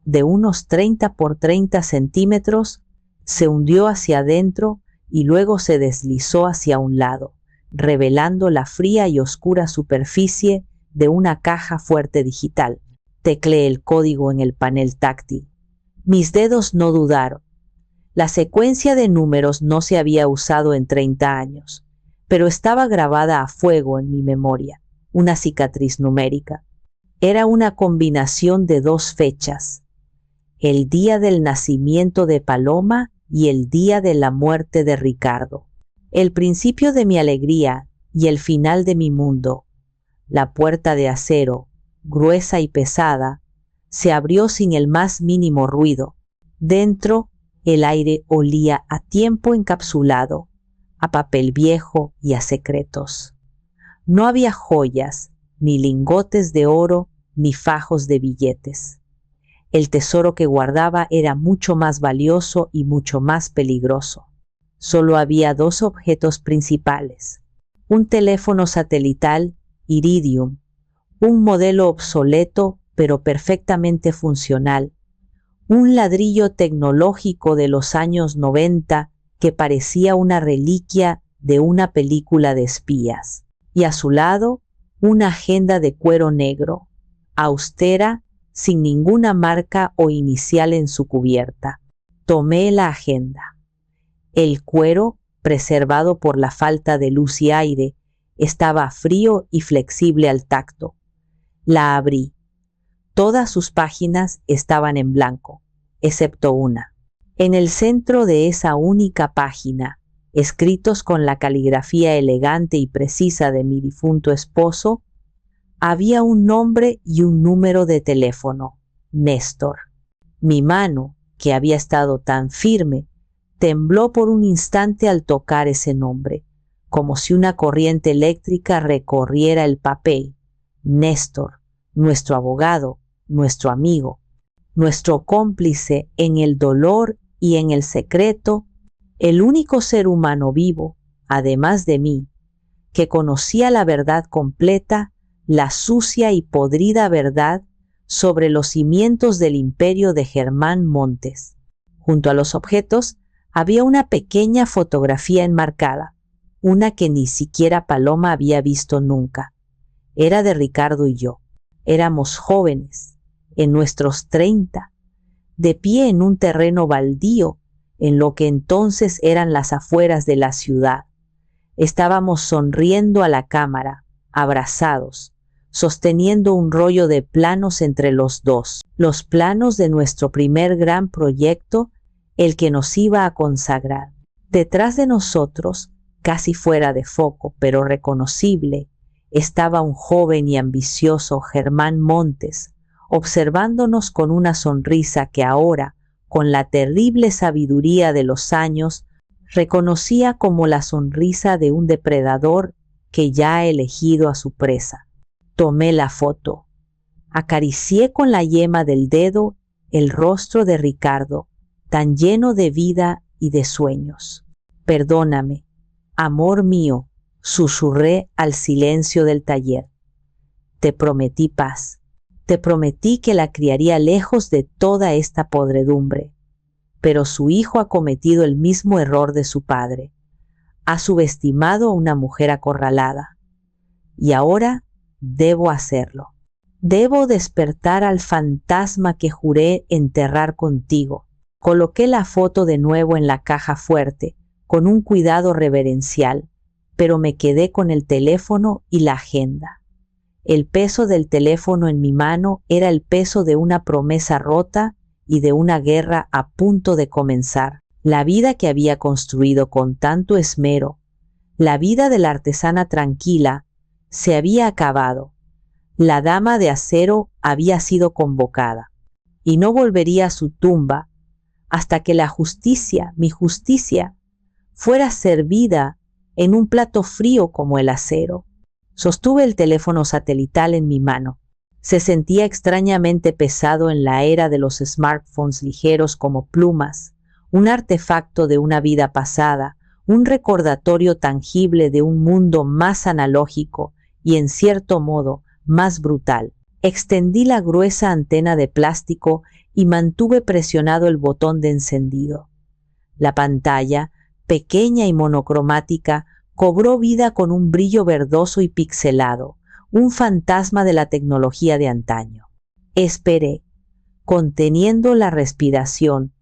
de unos 30 por 30 centímetros, se hundió hacia adentro y luego se deslizó hacia un lado, revelando la fría y oscura superficie de una caja fuerte digital. Tecleé el código en el panel táctil. Mis dedos no dudaron. La secuencia de números no se había usado en 30 años, pero estaba grabada a fuego en mi memoria, una cicatriz numérica. Era una combinación de 2 fechas, el día del nacimiento de Paloma y el día de la muerte de Ricardo. El principio de mi alegría y el final de mi mundo. La puerta de acero, gruesa y pesada, se abrió sin el más mínimo ruido. Dentro, el aire olía a tiempo encapsulado, a papel viejo y a secretos. No había joyas, ni lingotes de oro, ni fajos de billetes. El tesoro que guardaba era mucho más valioso y mucho más peligroso. Solo había 2 objetos principales: un teléfono satelital Iridium, un modelo obsoleto pero perfectamente funcional, un ladrillo tecnológico de los años 90 que parecía una reliquia de una película de espías, y a su lado una agenda de cuero negro, austera, sin ninguna marca o inicial en su cubierta. Tomé la agenda. El cuero, preservado por la falta de luz y aire, estaba frío y flexible al tacto. La abrí. Todas sus páginas estaban en blanco, excepto una. En el centro de esa única página, escritos con la caligrafía elegante y precisa de mi difunto esposo, había un nombre y un número de teléfono: Néstor. Mi mano, que había estado tan firme, tembló por un instante al tocar ese nombre, como si una corriente eléctrica recorriera el papel. Néstor, nuestro abogado, nuestro amigo, nuestro cómplice en el dolor y en el secreto, el único ser humano vivo, además de mí, que conocía la verdad completa, la sucia y podrida verdad sobre los cimientos del imperio de Germán Montes. Junto a los objetos había una pequeña fotografía enmarcada, una que ni siquiera Paloma había visto nunca. Era de Ricardo y yo. Éramos jóvenes, en nuestros 30, de pie en un terreno baldío, en lo que entonces eran las afueras de la ciudad. Estábamos sonriendo a la cámara, abrazados, sosteniendo un rollo de planos entre los dos, los planos de nuestro primer gran proyecto, el que nos iba a consagrar. Detrás de nosotros, casi fuera de foco, pero reconocible, estaba un joven y ambicioso Germán Montes, observándonos con una sonrisa que ahora, con la terrible sabiduría de los años, reconocía como la sonrisa de un depredador que ya ha elegido a su presa. Tomé la foto. Acaricié con la yema del dedo el rostro de Ricardo, tan lleno de vida y de sueños. Perdóname, amor mío, susurré al silencio del taller. Te prometí paz. Te prometí que la criaría lejos de toda esta podredumbre. Pero su hijo ha cometido el mismo error de su padre. Ha subestimado a una mujer acorralada. Y ahora debo hacerlo. Debo despertar al fantasma que juré enterrar contigo. Coloqué la foto de nuevo en la caja fuerte, con un cuidado reverencial, pero me quedé con el teléfono y la agenda. El peso del teléfono en mi mano era el peso de una promesa rota y de una guerra a punto de comenzar. La vida que había construido con tanto esmero, la vida de la artesana tranquila, se había acabado. La dama de acero había sido convocada, y no volvería a su tumba hasta que la justicia, mi justicia, fuera servida en un plato frío como el acero. Sostuve el teléfono satelital en mi mano. Se sentía extrañamente pesado en la era de los smartphones ligeros como plumas, un artefacto de una vida pasada, un recordatorio tangible de un mundo más analógico y, en cierto modo, más brutal. Extendí la gruesa antena de plástico y mantuve presionado el botón de encendido. La pantalla, pequeña y monocromática, cobró vida con un brillo verdoso y pixelado, un fantasma de la tecnología de antaño. Esperé, conteniendo la respiración,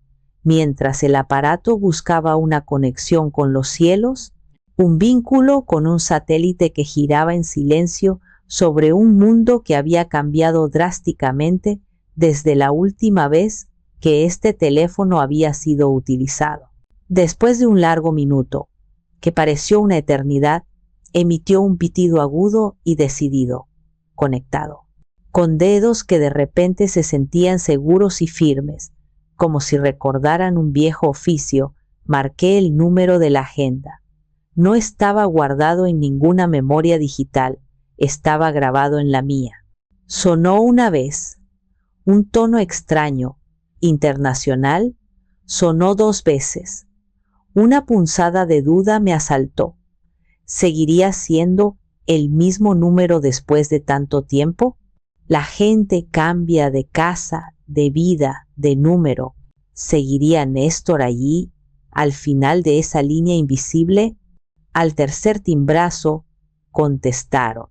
mientras el aparato buscaba una conexión con los cielos, un vínculo con un satélite que giraba en silencio sobre un mundo que había cambiado drásticamente desde la última vez que este teléfono había sido utilizado. Después de un largo minuto, que pareció una eternidad, emitió un pitido agudo y decidido, conectado, con dedos que de repente se sentían seguros y firmes, como si recordaran un viejo oficio. Marqué el número de la agenda. No estaba guardado en ninguna memoria digital, estaba grabado en la mía. Sonó una vez. Un tono extraño, internacional, sonó 2 veces. Una punzada de duda me asaltó. ¿Seguiría siendo el mismo número después de tanto tiempo? La gente cambia de casa, de vida, de número. ¿Seguiría Néstor allí, al final de esa línea invisible, al tercer timbrazo, contestaron.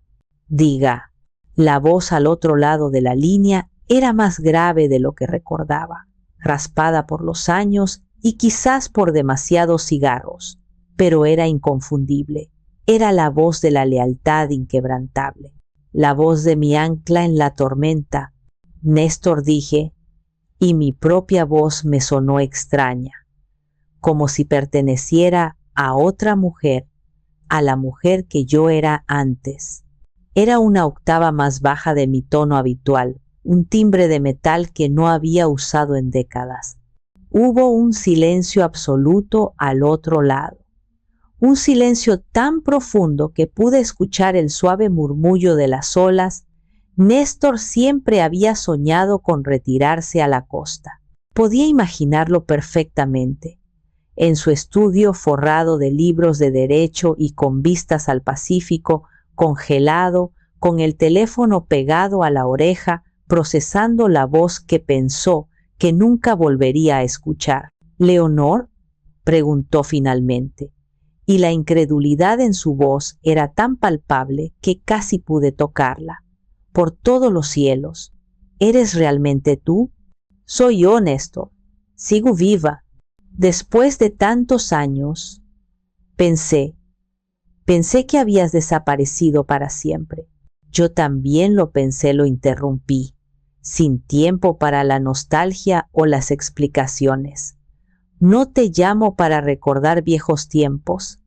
Diga. La voz al otro lado de la línea era más grave de lo que recordaba, raspada por los años y quizás por demasiados cigarros, pero era inconfundible. Era la voz de la lealtad inquebrantable, la voz de mi ancla en la tormenta. Néstor, dije, y mi propia voz me sonó extraña, como si perteneciera a otra mujer, a la mujer que yo era antes. Era una octava más baja de mi tono habitual, un timbre de metal que no había usado en décadas. Hubo un silencio absoluto al otro lado, un silencio tan profundo que pude escuchar el suave murmullo de las olas. Néstor siempre había soñado con retirarse a la costa. Podía imaginarlo perfectamente. En su estudio forrado de libros de derecho y con vistas al Pacífico, congelado, con el teléfono pegado a la oreja, procesando la voz que pensó que nunca volvería a escuchar. ¿Leonor?, preguntó finalmente, y la incredulidad en su voz era tan palpable que casi pude tocarla. Por todos los cielos, ¿eres realmente tú? Soy yo, Néstor. Sigo viva. Después de tantos años, pensé que habías desaparecido para siempre. Yo también lo pensé, lo interrumpí, sin tiempo para la nostalgia o las explicaciones. No te llamo para recordar viejos tiempos.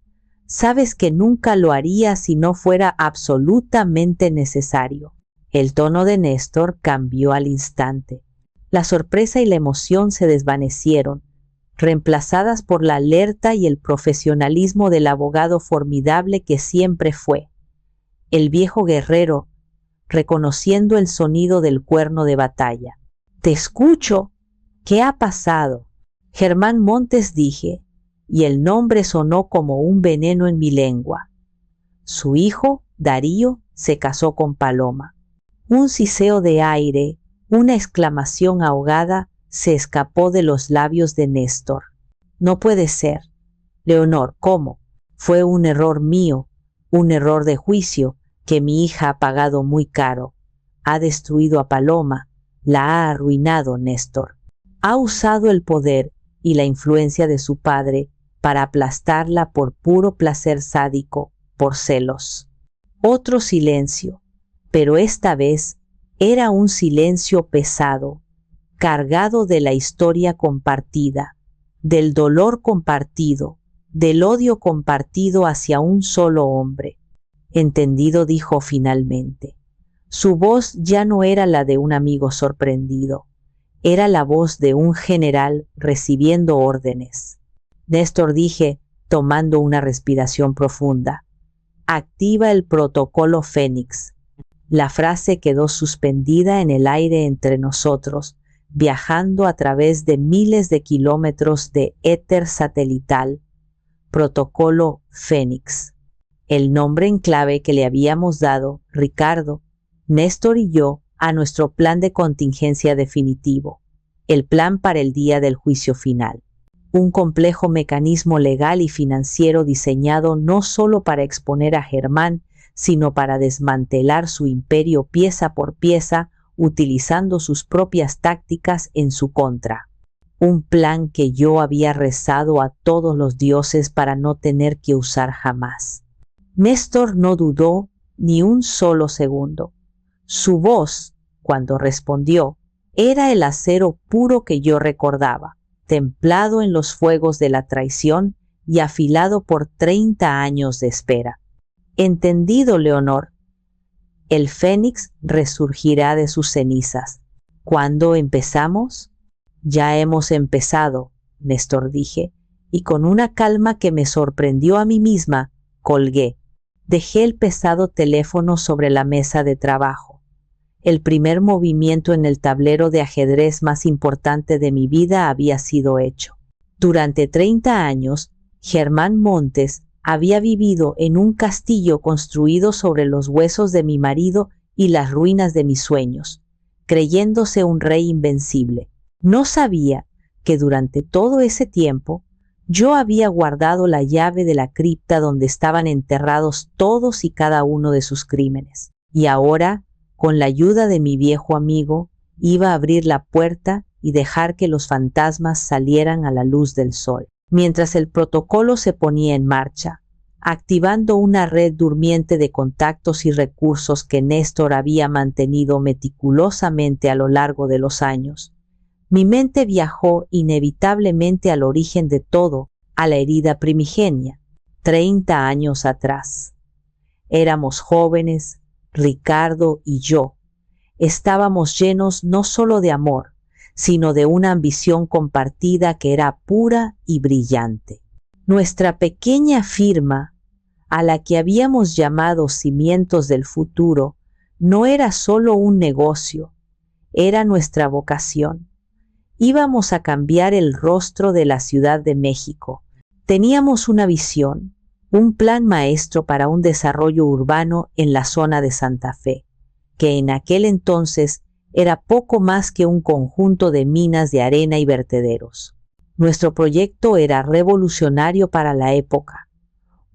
Sabes que nunca lo haría si no fuera absolutamente necesario. El tono de Néstor cambió al instante. La sorpresa y la emoción se desvanecieron, reemplazadas por la alerta y el profesionalismo del abogado formidable que siempre fue. El viejo guerrero, reconociendo el sonido del cuerno de batalla. «Te escucho. ¿Qué ha pasado?» «Germán Montes», dije, y el nombre sonó como un veneno en mi lengua. Su hijo, Darío, se casó con Paloma. Un siseo de aire, una exclamación ahogada, se escapó de los labios de Néstor. «No puede ser. Leonor, ¿cómo? Fue un error mío, un error de juicio que mi hija ha pagado muy caro. Ha destruido a Paloma, la ha arruinado, Néstor. Ha usado el poder y la influencia de su padre para aplastarla por puro placer sádico, por celos». Otro silencio, pero esta vez era un silencio pesado, cargado de la historia compartida, del dolor compartido, del odio compartido hacia un solo hombre. «Entendido», dijo finalmente. Su voz ya no era la de un amigo sorprendido, era la voz de un general recibiendo órdenes. «Néstor», dije, tomando una respiración profunda, «activa el protocolo Fénix». La frase quedó suspendida en el aire entre nosotros, viajando a través de miles de kilómetros de éter satelital. Protocolo Fénix. El nombre en clave que le habíamos dado, Ricardo, Néstor y yo, a nuestro plan de contingencia definitivo. El plan para el día del juicio final. Un complejo mecanismo legal y financiero diseñado no solo para exponer a Germán, sino para desmantelar su imperio pieza por pieza, utilizando sus propias tácticas en su contra. Un plan que yo había rezado a todos los dioses para no tener que usar jamás. Néstor no dudó ni un solo segundo. Su voz, cuando respondió, era el acero puro que yo recordaba, templado en los fuegos de la traición y afilado por 30 años de espera. «Entendido, Leonor. El Fénix resurgirá de sus cenizas. ¿Cuándo empezamos?» «Ya hemos empezado», Néstor, dije, y con una calma que me sorprendió a mí misma, colgué. Dejé el pesado teléfono sobre la mesa de trabajo. El primer movimiento en el tablero de ajedrez más importante de mi vida había sido hecho. Durante 30 años, Germán Montes había vivido en un castillo construido sobre los huesos de mi marido y las ruinas de mis sueños, creyéndose un rey invencible. No sabía que durante todo ese tiempo Yo había guardado la llave de la cripta donde estaban enterrados todos y cada uno de sus crímenes. Y ahora, con la ayuda de mi viejo amigo, iba a abrir la puerta y dejar que los fantasmas salieran a la luz del sol. Mientras el protocolo se ponía en marcha, activando una red durmiente de contactos y recursos que Néstor había mantenido meticulosamente a lo largo de los años, mi mente viajó inevitablemente al origen de todo, a la herida primigenia, 30 años atrás. Éramos jóvenes, Ricardo y yo. Estábamos llenos no solo de amor, sino de una ambición compartida que era pura y brillante. Nuestra pequeña firma, a la que habíamos llamado Cimientos del Futuro, no era solo un negocio, era nuestra vocación. Íbamos a cambiar el rostro de la Ciudad de México. Teníamos una visión, un plan maestro para un desarrollo urbano en la zona de Santa Fe, que en aquel entonces era poco más que un conjunto de minas de arena y vertederos. Nuestro proyecto era revolucionario para la época,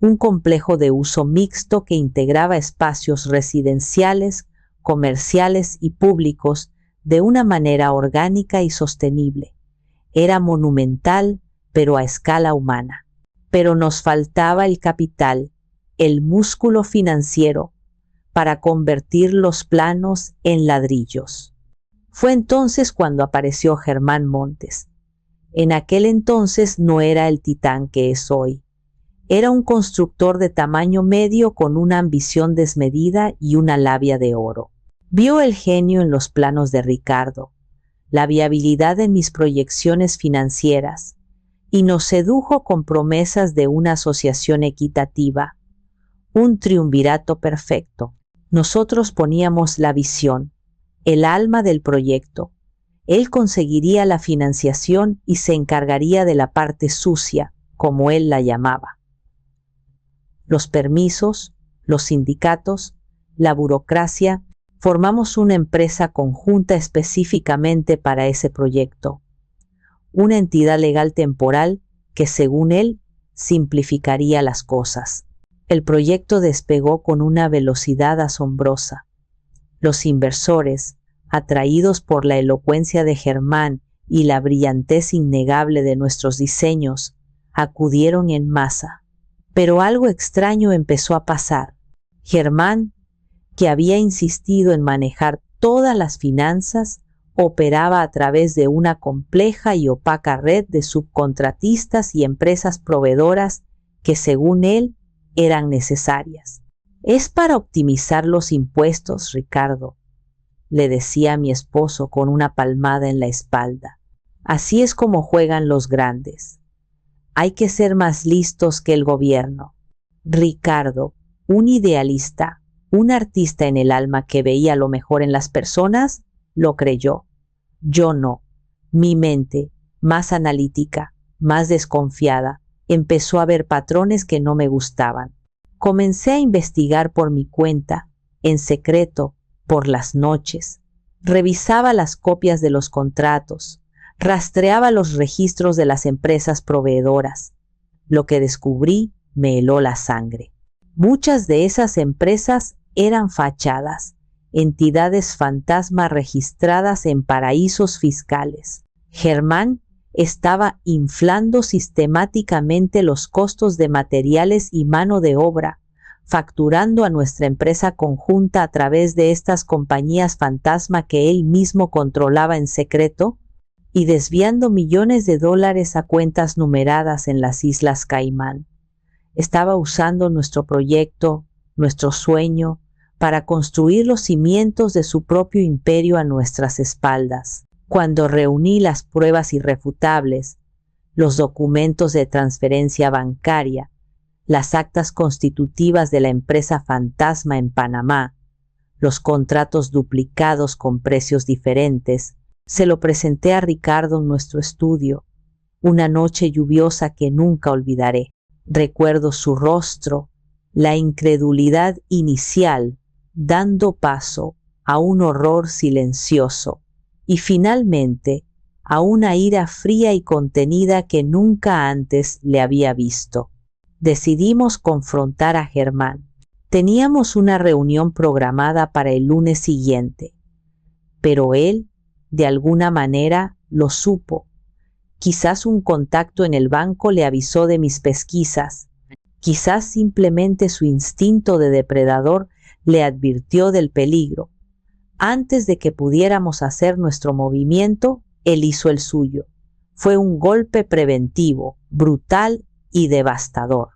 un complejo de uso mixto que integraba espacios residenciales, comerciales y públicos de una manera orgánica y sostenible. Era monumental, pero a escala humana. Pero nos faltaba el capital, el músculo financiero, para convertir los planos en ladrillos. Fue entonces cuando apareció Germán Montes. En aquel entonces no era el titán que es hoy. Era un constructor de tamaño medio con una ambición desmedida y una labia de oro. Vio el genio en los planos de Ricardo, la viabilidad en mis proyecciones financieras, y nos sedujo con promesas de una asociación equitativa, un triunvirato perfecto. Nosotros poníamos la visión, el alma del proyecto. Él conseguiría la financiación y se encargaría de la parte sucia, como él la llamaba. Los permisos, los sindicatos, la burocracia. Formamos una empresa conjunta específicamente para ese proyecto, una entidad legal temporal que, según él, simplificaría las cosas. El proyecto despegó con una velocidad asombrosa. Los inversores, atraídos por la elocuencia de Germán y la brillantez innegable de nuestros diseños, acudieron en masa. Pero algo extraño empezó a pasar. Germán, que había insistido en manejar todas las finanzas, operaba a través de una compleja y opaca red de subcontratistas y empresas proveedoras que, según él, eran necesarias. «Es para optimizar los impuestos, Ricardo», le decía a mi esposo con una palmada en la espalda. «Así es como juegan los grandes. Hay que ser más listos que el gobierno». Ricardo, un idealista, un artista en el alma que veía lo mejor en las personas, lo creyó. Yo no. Mi mente, más analítica, más desconfiada, empezó a ver patrones que no me gustaban. Comencé a investigar por mi cuenta, en secreto, por las noches. Revisaba las copias de los contratos, rastreaba los registros de las empresas proveedoras. Lo que descubrí me heló la sangre. Muchas de esas empresas eran fachadas, entidades fantasma registradas en paraísos fiscales. Germán estaba inflando sistemáticamente los costos de materiales y mano de obra, facturando a nuestra empresa conjunta a través de estas compañías fantasma que él mismo controlaba en secreto, y desviando millones de dólares a cuentas numeradas en las Islas Caimán. Estaba usando nuestro proyecto, nuestro sueño, para construir los cimientos de su propio imperio a nuestras espaldas. Cuando reuní las pruebas irrefutables, los documentos de transferencia bancaria, las actas constitutivas de la empresa fantasma en Panamá, los contratos duplicados con precios diferentes, se lo presenté a Ricardo en nuestro estudio, una noche lluviosa que nunca olvidaré. Recuerdo su rostro, la incredulidad inicial, dando paso a un horror silencioso, y finalmente a una ira fría y contenida que nunca antes le había visto. Decidimos confrontar a Germán. Teníamos una reunión programada para el lunes siguiente, pero él, de alguna manera, lo supo. Quizás un contacto en el banco le avisó de mis pesquisas. Quizás simplemente su instinto de depredador le advirtió del peligro. Antes de que pudiéramos hacer nuestro movimiento, él hizo el suyo. Fue un golpe preventivo, brutal y devastador.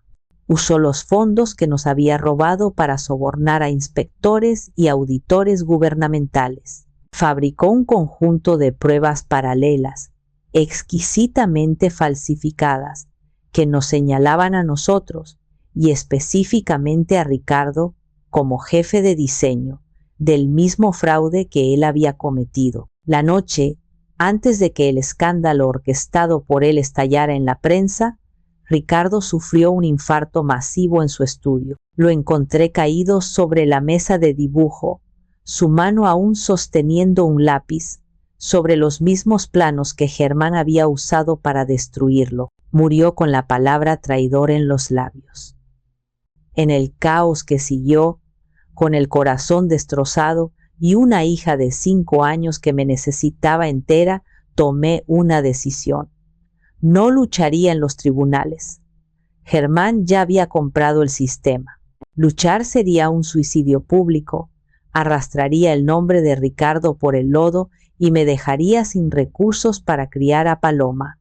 Usó los fondos que nos había robado para sobornar a inspectores y auditores gubernamentales. Fabricó un conjunto de pruebas paralelas, exquisitamente falsificadas, que nos señalaban a nosotros y específicamente a Ricardo como jefe de diseño del mismo fraude que él había cometido. La noche, antes de que el escándalo orquestado por él estallara en la prensa, Ricardo sufrió un infarto masivo en su estudio. Lo encontré caído sobre la mesa de dibujo, su mano aún sosteniendo un lápiz, sobre los mismos planos que Germán había usado para destruirlo. Murió con la palabra traidor en los labios. En el caos que siguió, con el corazón destrozado y una hija de 5 años que me necesitaba entera, tomé una decisión. No lucharía en los tribunales. Germán ya había comprado el sistema. Luchar sería un suicidio público, arrastraría el nombre de Ricardo por el lodo y me dejaría sin recursos para criar a Paloma.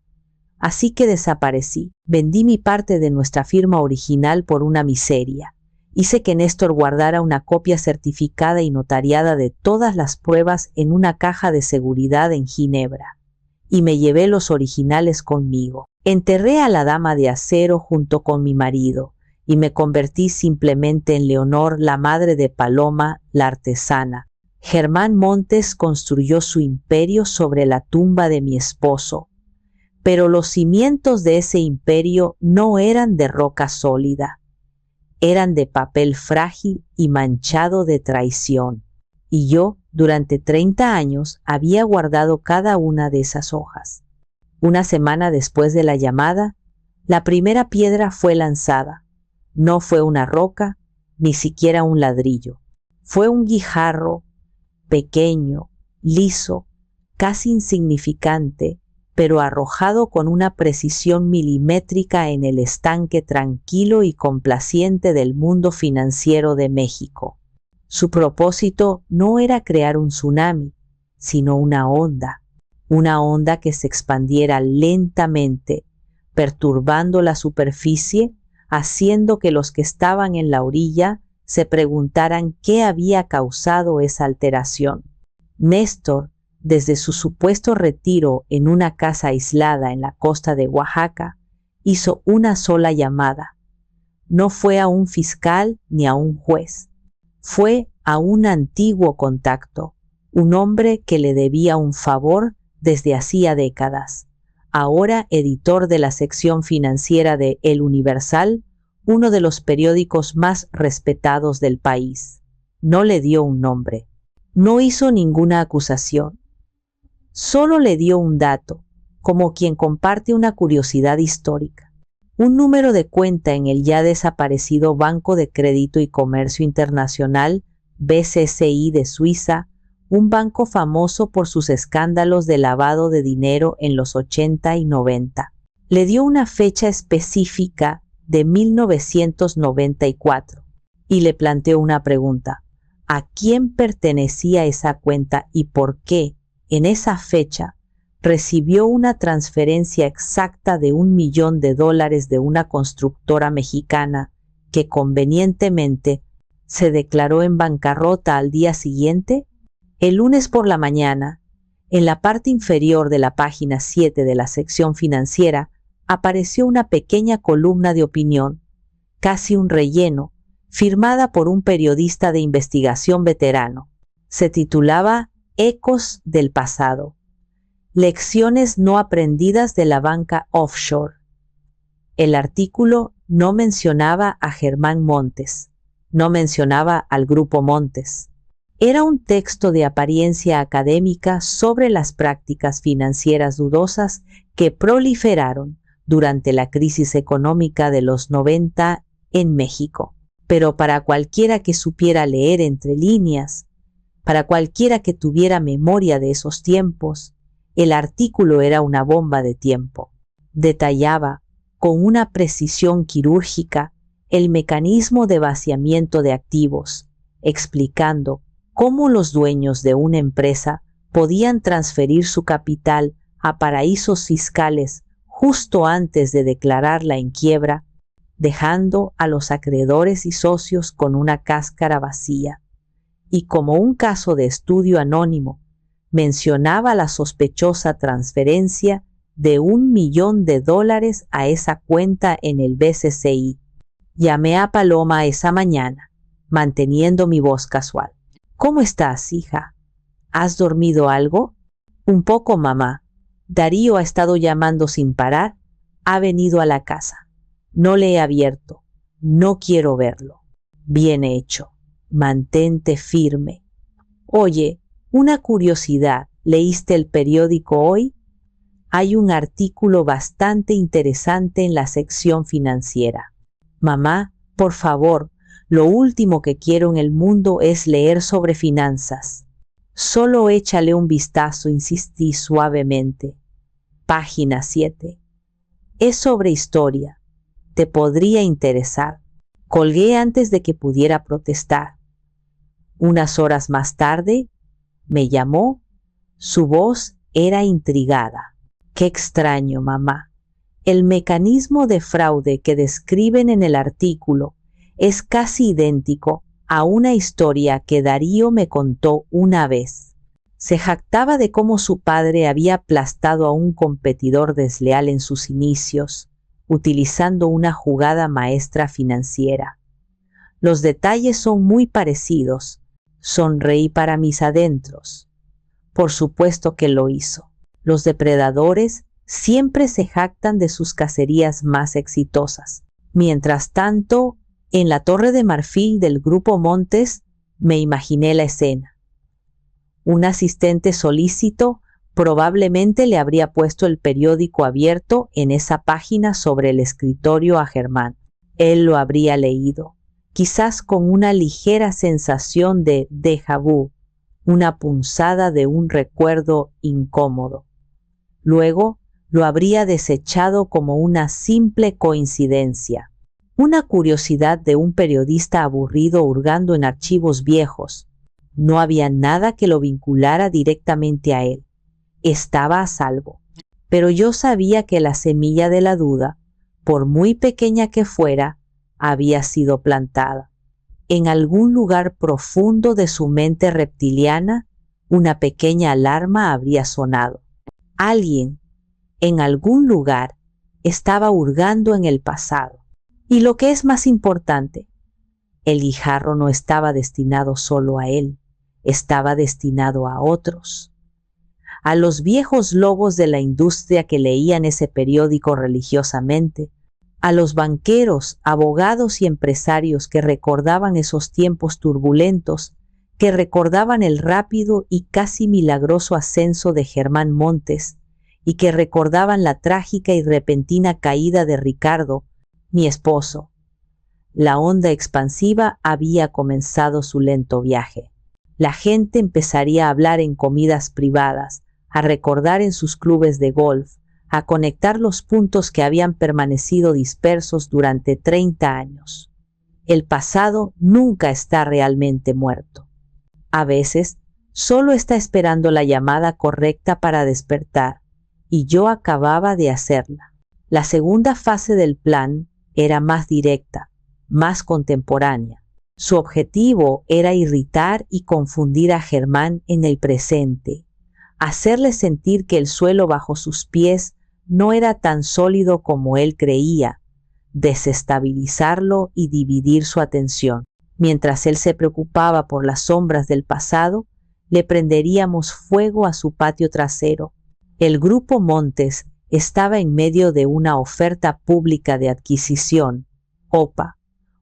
Así que desaparecí. Vendí mi parte de nuestra firma original por una miseria. Hice que Néstor guardara una copia certificada y notariada de todas las pruebas en una caja de seguridad en Ginebra. Y me llevé los originales conmigo. Enterré a la dama de acero junto con mi marido y me convertí simplemente en Leonor, la madre de Paloma, la artesana. Germán Montes construyó su imperio sobre la tumba de mi esposo, pero los cimientos de ese imperio no eran de roca sólida, eran de papel frágil y manchado de traición. Y yo, durante 30 años, había guardado cada una de esas hojas. Una semana después de la llamada, la primera piedra fue lanzada. No fue una roca, ni siquiera un ladrillo. Fue un guijarro, pequeño, liso, casi insignificante, pero arrojado con una precisión milimétrica en el estanque tranquilo y complaciente del mundo financiero de México. Su propósito no era crear un tsunami, sino una onda que se expandiera lentamente, perturbando la superficie, haciendo que los que estaban en la orilla se preguntaran qué había causado esa alteración. Néstor, desde su supuesto retiro en una casa aislada en la costa de Oaxaca, hizo una sola llamada. No fue a un fiscal ni a un juez. Fue a un antiguo contacto, un hombre que le debía un favor desde hacía décadas, ahora editor de la sección financiera de El Universal, uno de los periódicos más respetados del país. No le dio un nombre, no hizo ninguna acusación, solo le dio un dato, como quien comparte una curiosidad histórica. Un número de cuenta en el ya desaparecido Banco de Crédito y Comercio Internacional, BCCI de Suiza, un banco famoso por sus escándalos de lavado de dinero en los 80 y 90. Le dio una fecha específica de 1994 y le planteó una pregunta: ¿a quién pertenecía esa cuenta y por qué, en esa fecha, recibió una transferencia exacta de $1 millón de una constructora mexicana que convenientemente se declaró en bancarrota al día siguiente? El lunes por la mañana, en la parte inferior de la página 7 de la sección financiera, apareció una pequeña columna de opinión, casi un relleno, firmada por un periodista de investigación veterano. Se titulaba Ecos del pasado. Lecciones no aprendidas de la banca offshore. El artículo no mencionaba a Germán Montes, no mencionaba al Grupo Montes, Era un texto de apariencia académica sobre las prácticas financieras dudosas que proliferaron durante la crisis económica de los 90 en México. Pero para cualquiera que supiera leer entre líneas, para cualquiera que tuviera memoria de esos tiempos, el artículo era una bomba de tiempo. Detallaba con una precisión quirúrgica el mecanismo de vaciamiento de activos, explicando cómo los dueños de una empresa podían transferir su capital a paraísos fiscales justo antes de declararla en quiebra, dejando a los acreedores y socios con una cáscara vacía. Y como un caso de estudio anónimo, mencionaba la sospechosa transferencia de $1 millón a esa cuenta en el BCCI. Llamé a Paloma esa mañana, manteniendo mi voz casual. ¿Cómo estás, hija? ¿Has dormido algo? Un poco, mamá. Darío ha estado llamando sin parar. Ha venido a la casa. No le he abierto. No quiero verlo. Bien hecho. Mantente firme. Oye, una curiosidad. ¿Leíste el periódico hoy? Hay un artículo bastante interesante en la sección financiera. Mamá, por favor, lo último que quiero en el mundo es leer sobre finanzas. Solo échale un vistazo, insistí suavemente. Página 7. Es sobre historia. Te podría interesar. Colgué antes de que pudiera protestar. Unas horas más tarde, me llamó. Su voz era intrigada. Qué extraño, mamá. El mecanismo de fraude que describen en el artículo es casi idéntico a una historia que Darío me contó una vez. Se jactaba de cómo su padre había aplastado a un competidor desleal en sus inicios, utilizando una jugada maestra financiera. Los detalles son muy parecidos. Sonreí para mis adentros. Por supuesto que lo hizo. Los depredadores siempre se jactan de sus cacerías más exitosas. Mientras tanto, en la Torre de Marfil del Grupo Montes, me imaginé la escena. Un asistente solícito probablemente le habría puesto el periódico abierto en esa página sobre el escritorio a Germán. Él lo habría leído, quizás con una ligera sensación de déjà vu, una punzada de un recuerdo incómodo. Luego lo habría desechado como una simple coincidencia, una curiosidad de un periodista aburrido hurgando en archivos viejos. No había nada que lo vinculara directamente a él. Estaba a salvo. Pero yo sabía que la semilla de la duda, por muy pequeña que fuera, había sido plantada. En algún lugar profundo de su mente reptiliana, una pequeña alarma habría sonado. Alguien, en algún lugar, estaba hurgando en el pasado. Y lo que es más importante, el guijarro no estaba destinado solo a él, estaba destinado a otros. A los viejos lobos de la industria que leían ese periódico religiosamente, a los banqueros, abogados y empresarios que recordaban esos tiempos turbulentos, que recordaban el rápido y casi milagroso ascenso de Germán Montes, y que recordaban la trágica y repentina caída de Ricardo, mi esposo. La onda expansiva había comenzado su lento viaje. La gente empezaría a hablar en comidas privadas, a recordar en sus clubes de golf, a conectar los puntos que habían permanecido dispersos durante 30 años. El pasado nunca está realmente muerto. A veces, solo está esperando la llamada correcta para despertar, y yo acababa de hacerla. La segunda fase del plan era más directa, más contemporánea. Su objetivo era irritar y confundir a Germán en el presente, hacerle sentir que el suelo bajo sus pies no era tan sólido como él creía, desestabilizarlo y dividir su atención. Mientras él se preocupaba por las sombras del pasado, le prenderíamos fuego a su patio trasero. El Grupo Montes estaba en medio de una oferta pública de adquisición, OPA,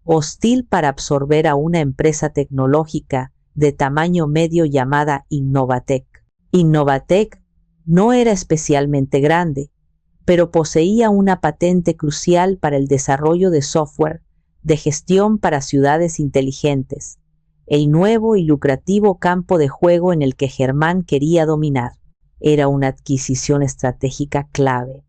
hostil para absorber a una empresa tecnológica de tamaño medio llamada Innovatec. Innovatec no era especialmente grande, pero poseía una patente crucial para el desarrollo de software de gestión para ciudades inteligentes, el nuevo y lucrativo campo de juego en el que Germán quería dominar. Era una adquisición estratégica clave,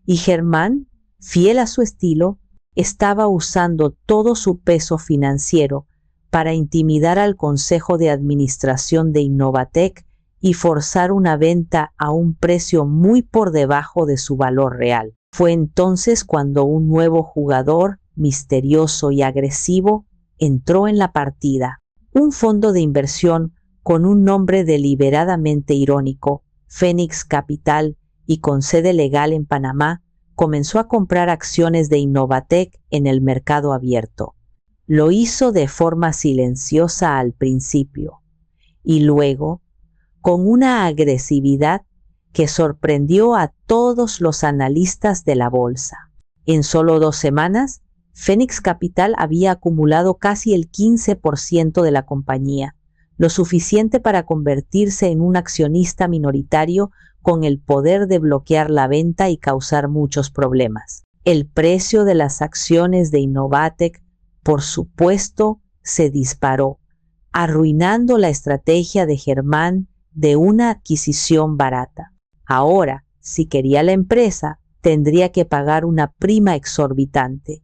y Germán, fiel a su estilo, estaba usando todo su peso financiero para intimidar al consejo de administración de Innovatec y forzar una venta a un precio muy por debajo de su valor real. Fue entonces cuando un nuevo jugador, misterioso y agresivo, entró en la partida. Un fondo de inversión con un nombre deliberadamente irónico, Phoenix Capital, y con sede legal en Panamá, comenzó a comprar acciones de Innovatec en el mercado abierto. Lo hizo de forma silenciosa al principio y luego con una agresividad que sorprendió a todos los analistas de la bolsa. En solo 2 semanas, Phoenix Capital había acumulado casi el 15% de la compañía, lo suficiente para convertirse en un accionista minoritario con el poder de bloquear la venta y causar muchos problemas. El precio de las acciones de Innovatec, por supuesto, se disparó, arruinando la estrategia de Germán de una adquisición barata. Ahora, si quería la empresa, tendría que pagar una prima exorbitante.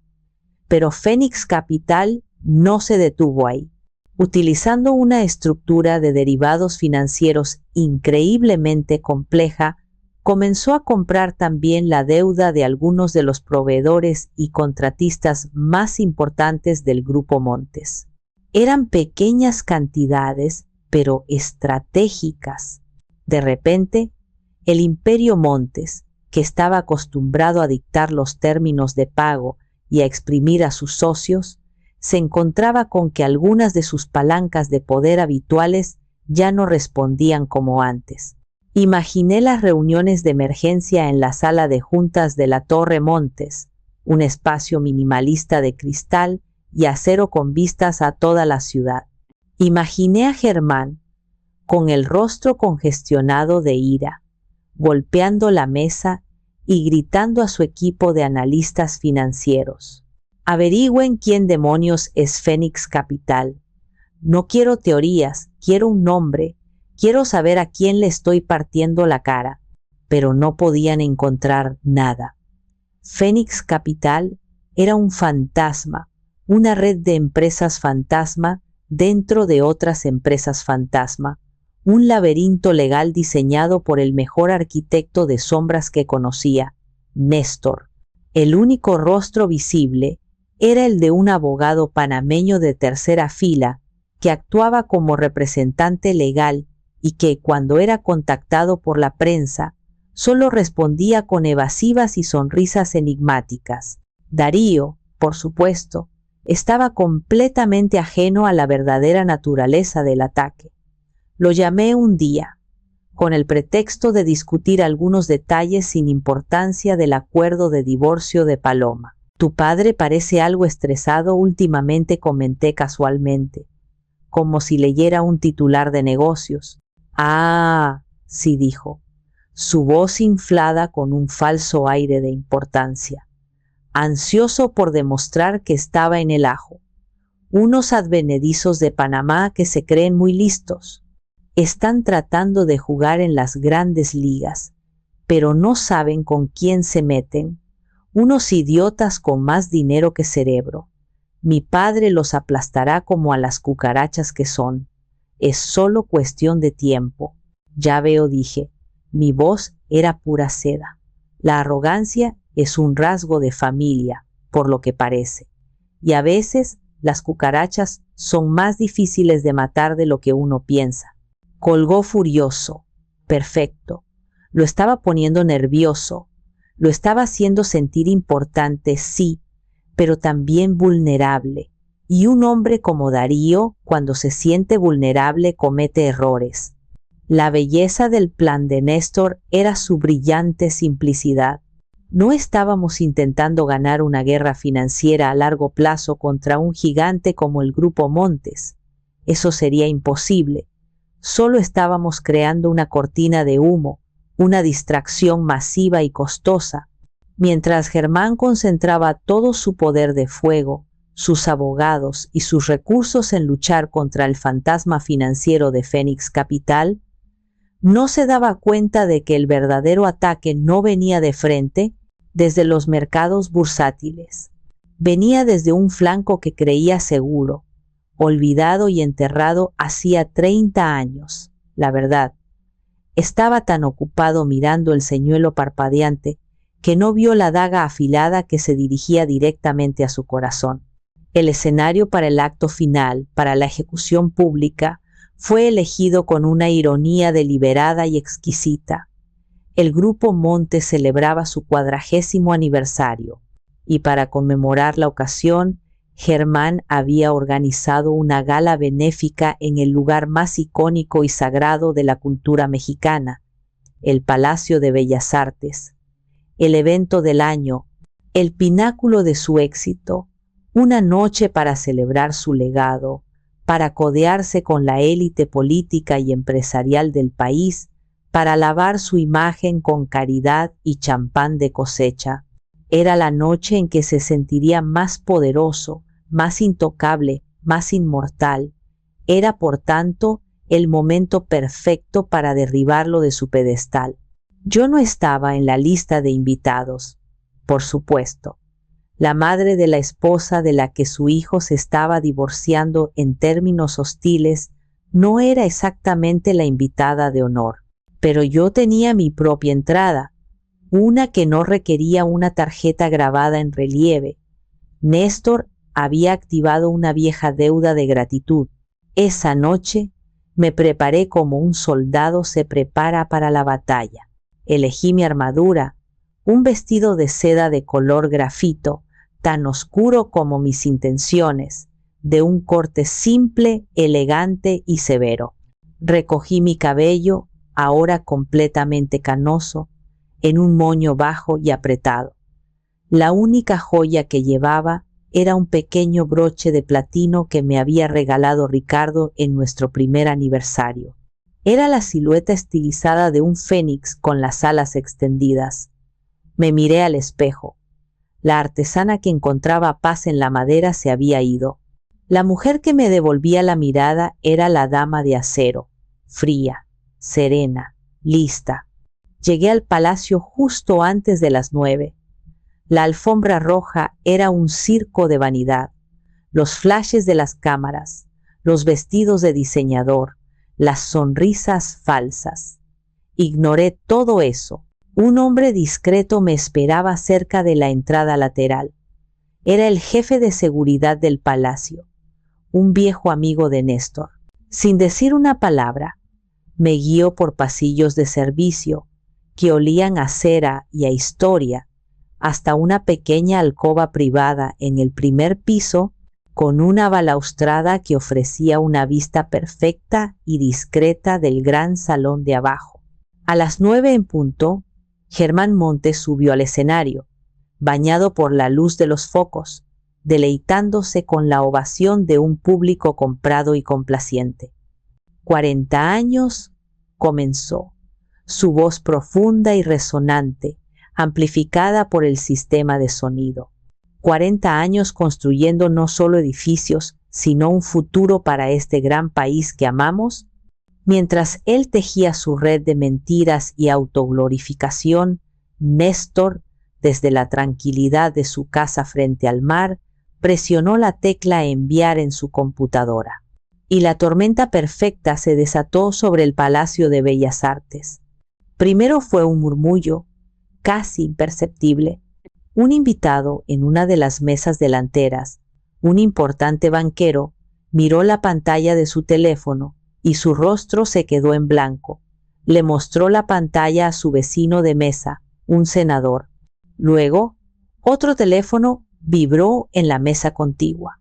Pero Phoenix Capital no se detuvo ahí. Utilizando una estructura de derivados financieros increíblemente compleja, comenzó a comprar también la deuda de algunos de los proveedores y contratistas más importantes del Grupo Montes. Eran pequeñas cantidades, pero estratégicas. De repente, el Imperio Montes, que estaba acostumbrado a dictar los términos de pago y a exprimir a sus socios, se encontraba con que algunas de sus palancas de poder habituales ya no respondían como antes. Imaginé las reuniones de emergencia en la sala de juntas de la Torre Montes, un espacio minimalista de cristal y acero con vistas a toda la ciudad. Imaginé a Germán, con el rostro congestionado de ira, golpeando la mesa y gritando a su equipo de analistas financieros: averigüen quién demonios es Phoenix Capital. No quiero teorías, quiero un nombre, quiero saber a quién le estoy partiendo la cara. Pero no podían encontrar nada. Phoenix Capital era un fantasma, una red de empresas fantasma dentro de otras empresas fantasma, un laberinto legal diseñado por el mejor arquitecto de sombras que conocía, Néstor. El único rostro visible era el de un abogado panameño de tercera fila que actuaba como representante legal y que, cuando era contactado por la prensa, solo respondía con evasivas y sonrisas enigmáticas. Darío, por supuesto, estaba completamente ajeno a la verdadera naturaleza del ataque. Lo llamé un día, con el pretexto de discutir algunos detalles sin importancia del acuerdo de divorcio de Paloma. Tu padre parece algo estresado últimamente, comenté casualmente, como si leyera un titular de negocios. Ah, sí, dijo, su voz inflada con un falso aire de importancia. Ansioso por demostrar que estaba en el ajo. Unos advenedizos de Panamá que se creen muy listos. Están tratando de jugar en las grandes ligas, pero no saben con quién se meten. Unos idiotas con más dinero que cerebro. Mi padre los aplastará como a las cucarachas que son. Es solo cuestión de tiempo. Ya veo, dije. Mi voz era pura seda. La arrogancia es un rasgo de familia, por lo que parece. Y a veces las cucarachas son más difíciles de matar de lo que uno piensa. Colgó furioso. Perfecto. Lo estaba poniendo nervioso. Lo estaba haciendo sentir importante, sí, pero también vulnerable. Y un hombre como Darío, cuando se siente vulnerable, comete errores. La belleza del plan de Néstor era su brillante simplicidad. No estábamos intentando ganar una guerra financiera a largo plazo contra un gigante como el Grupo Montes. Eso sería imposible. Solo estábamos creando una cortina de humo, una distracción masiva y costosa. Mientras Germán concentraba todo su poder de fuego, sus abogados y sus recursos en luchar contra el fantasma financiero de Phoenix Capital, no se daba cuenta de que el verdadero ataque no venía de frente desde los mercados bursátiles. Venía desde un flanco que creía seguro, olvidado y enterrado hacía 30 años. La verdad, estaba tan ocupado mirando el señuelo parpadeante que no vio la daga afilada que se dirigía directamente a su corazón. El escenario para el acto final, para la ejecución pública, fue elegido con una ironía deliberada y exquisita. El Grupo Monte celebraba su 40º aniversario, y para conmemorar la ocasión, Germán había organizado una gala benéfica en el lugar más icónico y sagrado de la cultura mexicana, el Palacio de Bellas Artes. El evento del año, el pináculo de su éxito, una noche para celebrar su legado, para codearse con la élite política y empresarial del país, para lavar su imagen con caridad y champán de cosecha. Era la noche en que se sentiría más poderoso, más intocable, más inmortal. Era, por tanto, el momento perfecto para derribarlo de su pedestal. Yo no estaba en la lista de invitados, por supuesto. La madre de la esposa de la que su hijo se estaba divorciando en términos hostiles no era exactamente la invitada de honor, pero yo tenía mi propia entrada, una que no requería una tarjeta grabada en relieve. Néstor había activado una vieja deuda de gratitud. Esa noche me preparé como un soldado se prepara para la batalla. Elegí mi armadura, un vestido de seda de color grafito, tan oscuro como mis intenciones, de un corte simple, elegante y severo. Recogí mi cabello, ahora completamente canoso, en un moño bajo y apretado. La única joya que llevaba era un pequeño broche de platino que me había regalado Ricardo en nuestro primer aniversario. Era la silueta estilizada de un fénix con las alas extendidas. Me miré al espejo. La artesana que encontraba paz en la madera se había ido. La mujer que me devolvía la mirada era la dama de acero, fría, serena, lista. Llegué al palacio justo antes de las 9. La alfombra roja era un circo de vanidad. Los flashes de las cámaras, los vestidos de diseñador, las sonrisas falsas. Ignoré todo eso. Un hombre discreto me esperaba cerca de la entrada lateral. Era el jefe de seguridad del palacio, un viejo amigo de Néstor. Sin decir una palabra, me guió por pasillos de servicio que olían a cera y a historia, hasta una pequeña alcoba privada en el primer piso con una balaustrada que ofrecía una vista perfecta y discreta del gran salón de abajo. A las 9 en punto, Germán Montes subió al escenario, bañado por la luz de los focos, deleitándose con la ovación de un público comprado y complaciente. 40 años, comenzó, su voz profunda y resonante, amplificada por el sistema de sonido. 40 años construyendo no solo edificios, sino un futuro para este gran país que amamos. Mientras él tejía su red de mentiras y autoglorificación, Néstor, desde la tranquilidad de su casa frente al mar, presionó la tecla enviar en su computadora. Y la tormenta perfecta se desató sobre el Palacio de Bellas Artes. Primero fue un murmullo, casi imperceptible. Un invitado en una de las mesas delanteras, un importante banquero, miró la pantalla de su teléfono y su rostro se quedó en blanco. Le mostró la pantalla a su vecino de mesa, un senador. Luego, otro teléfono vibró en la mesa contigua.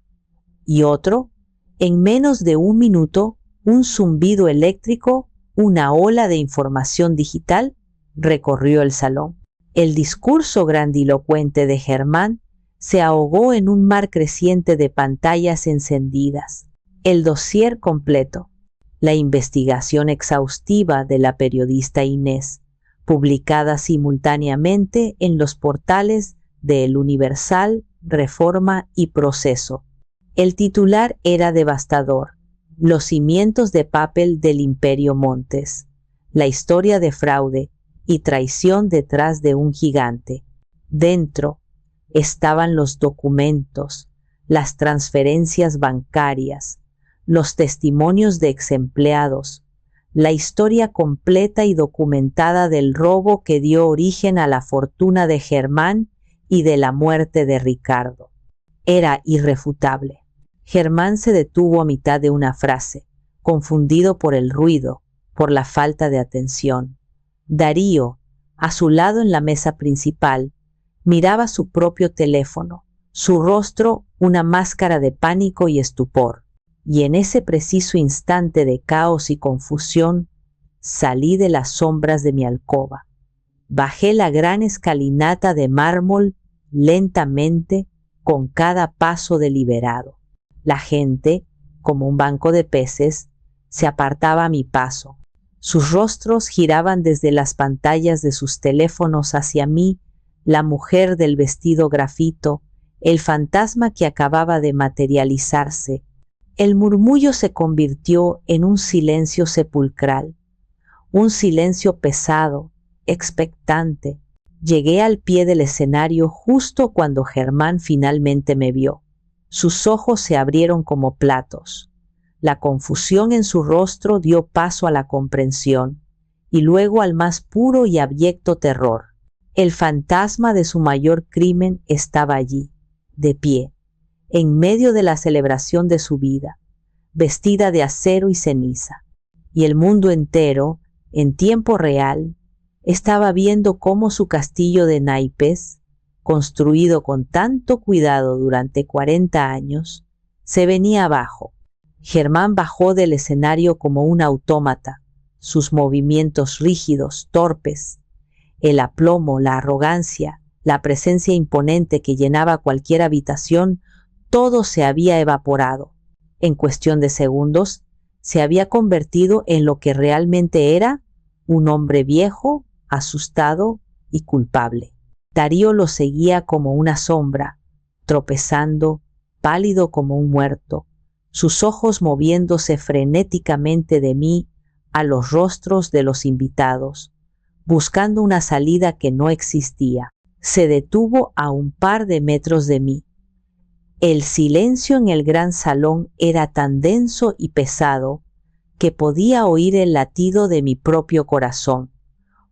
Y otro, en menos de un minuto, un zumbido eléctrico, una ola de información digital, recorrió el salón. El discurso grandilocuente de Germán se ahogó en un mar creciente de pantallas encendidas. El dossier completo, la investigación exhaustiva de la periodista Inés, publicada simultáneamente en los portales de El Universal, Reforma y Proceso. El titular era devastador: Los cimientos de papel del Imperio Montes, la historia de fraude y traición detrás de un gigante. Dentro estaban los documentos, las transferencias bancarias, los testimonios de exempleados, la historia completa y documentada del robo que dio origen a la fortuna de Germán y de la muerte de Ricardo. Era irrefutable. Germán se detuvo a mitad de una frase, confundido por el ruido, por la falta de atención. Darío, a su lado en la mesa principal, miraba su propio teléfono, su rostro una máscara de pánico y estupor. Y en ese preciso instante de caos y confusión, salí de las sombras de mi alcoba. Bajé la gran escalinata de mármol lentamente, con cada paso deliberado. La gente, como un banco de peces, se apartaba a mi paso. Sus rostros giraban desde las pantallas de sus teléfonos hacia mí, la mujer del vestido grafito, el fantasma que acababa de materializarse. El murmullo se convirtió en un silencio sepulcral, un silencio pesado, expectante. Llegué al pie del escenario justo cuando Germán finalmente me vio. Sus ojos se abrieron como platos. La confusión en su rostro dio paso a la comprensión y luego al más puro y abyecto terror. El fantasma de su mayor crimen estaba allí, de pie, en medio de la celebración de su vida, vestida de acero y ceniza. Y el mundo entero, en tiempo real, estaba viendo cómo su castillo de naipes, construido con tanto cuidado durante 40 años, se venía abajo. Germán bajó del escenario como un autómata, sus movimientos rígidos, torpes, el aplomo, la arrogancia, la presencia imponente que llenaba cualquier habitación, todo se había evaporado. En cuestión de segundos, se había convertido en lo que realmente era: un hombre viejo, asustado y culpable. Darío lo seguía como una sombra, tropezando, pálido como un muerto, sus ojos moviéndose frenéticamente de mí a los rostros de los invitados, buscando una salida que no existía. Se detuvo a un par de metros de mí. El silencio en el gran salón era tan denso y pesado que podía oír el latido de mi propio corazón,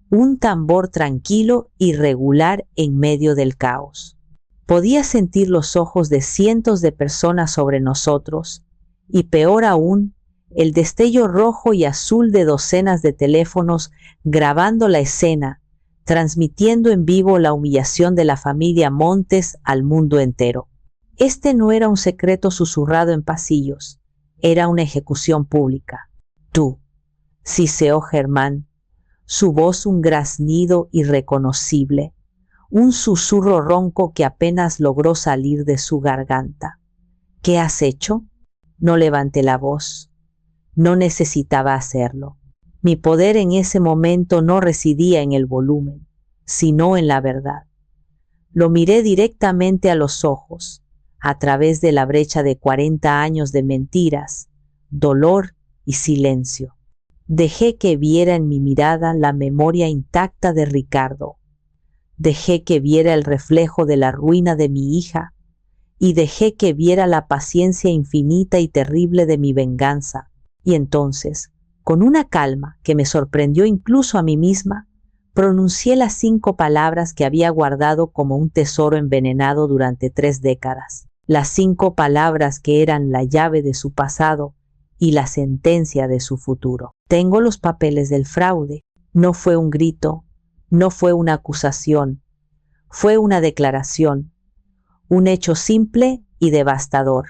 un tambor tranquilo y regular en medio del caos. Podía sentir los ojos de cientos de personas sobre nosotros, y peor aún, el destello rojo y azul de docenas de teléfonos grabando la escena, transmitiendo en vivo la humillación de la familia Montes al mundo entero. Este no era un secreto susurrado en pasillos, era una ejecución pública. Tú, siseó Germán, su voz un graznido irreconocible, un susurro ronco que apenas logró salir de su garganta. ¿Qué has hecho? No levanté la voz. No necesitaba hacerlo. Mi poder en ese momento no residía en el volumen, sino en la verdad. Lo miré directamente a los ojos, a través de la brecha de 40 años de mentiras, dolor y silencio. Dejé que viera en mi mirada la memoria intacta de Ricardo. Dejé que viera el reflejo de la ruina de mi hija y dejé que viera la paciencia infinita y terrible de mi venganza. Y entonces, con una calma que me sorprendió incluso a mí misma, pronuncié las 5 palabras que había guardado como un tesoro envenenado durante 3 décadas. Las 5 palabras que eran la llave de su pasado y la sentencia de su futuro. Tengo los papeles del fraude. No fue un grito, no fue una acusación, fue una declaración, un hecho simple y devastador.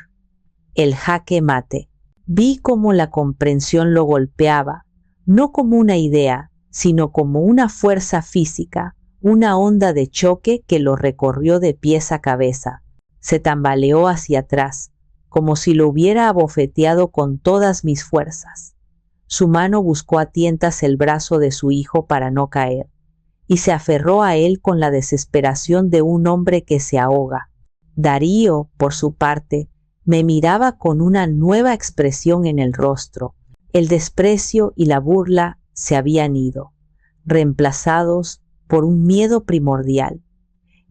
El jaque mate. Vi cómo la comprensión lo golpeaba, no como una idea, sino como una fuerza física, una onda de choque que lo recorrió de pies a cabeza. Se tambaleó hacia atrás, como si lo hubiera abofeteado con todas mis fuerzas. Su mano buscó a tientas el brazo de su hijo para no caer, y se aferró a él con la desesperación de un hombre que se ahoga. Darío, por su parte, me miraba con una nueva expresión en el rostro. El desprecio y la burla se habían ido, reemplazados por un miedo primordial.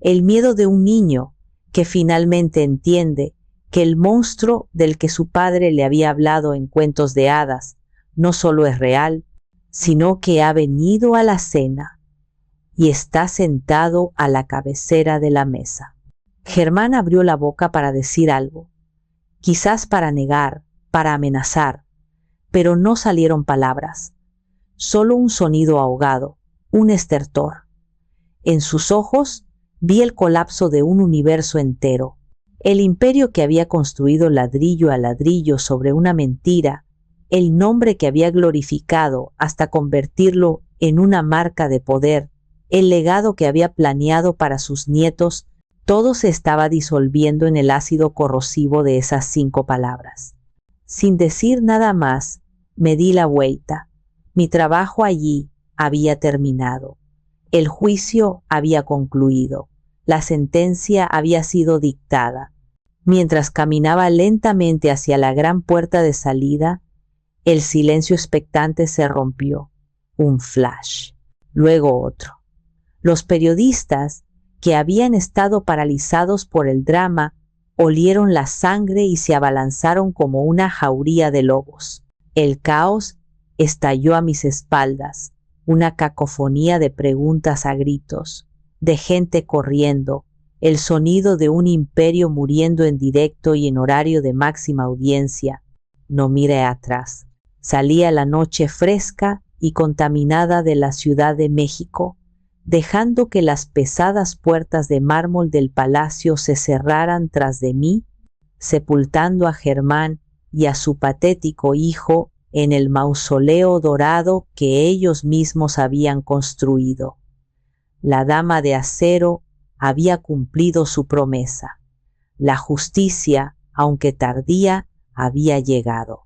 El miedo de un niño que finalmente entiende que el monstruo del que su padre le había hablado en cuentos de hadas no solo es real, sino que ha venido a la cena y está sentado a la cabecera de la mesa. Germán abrió la boca para decir algo, quizás para negar, para amenazar, pero no salieron palabras, solo un sonido ahogado, un estertor. En sus ojos vi el colapso de un universo entero, el imperio que había construido ladrillo a ladrillo sobre una mentira, el nombre que había glorificado hasta convertirlo en una marca de poder, el legado que había planeado para sus nietos, todo se estaba disolviendo en el ácido corrosivo de esas 5 palabras. Sin decir nada más, me di la vuelta. Mi trabajo allí había terminado. El juicio había concluido. La sentencia había sido dictada. Mientras caminaba lentamente hacia la gran puerta de salida, el silencio expectante se rompió. Un flash. Luego otro. Los periodistas, que habían estado paralizados por el drama, olieron la sangre y se abalanzaron como una jauría de lobos. El caos estalló a mis espaldas, una cacofonía de preguntas a gritos, de gente corriendo, el sonido de un imperio muriendo en directo y en horario de máxima audiencia. No miré atrás. Salía la noche fresca y contaminada de la Ciudad de México, dejando que las pesadas puertas de mármol del palacio se cerraran tras de mí, sepultando a Germán y a su patético hijo en el mausoleo dorado que ellos mismos habían construido. La dama de acero había cumplido su promesa. La justicia, aunque tardía, había llegado.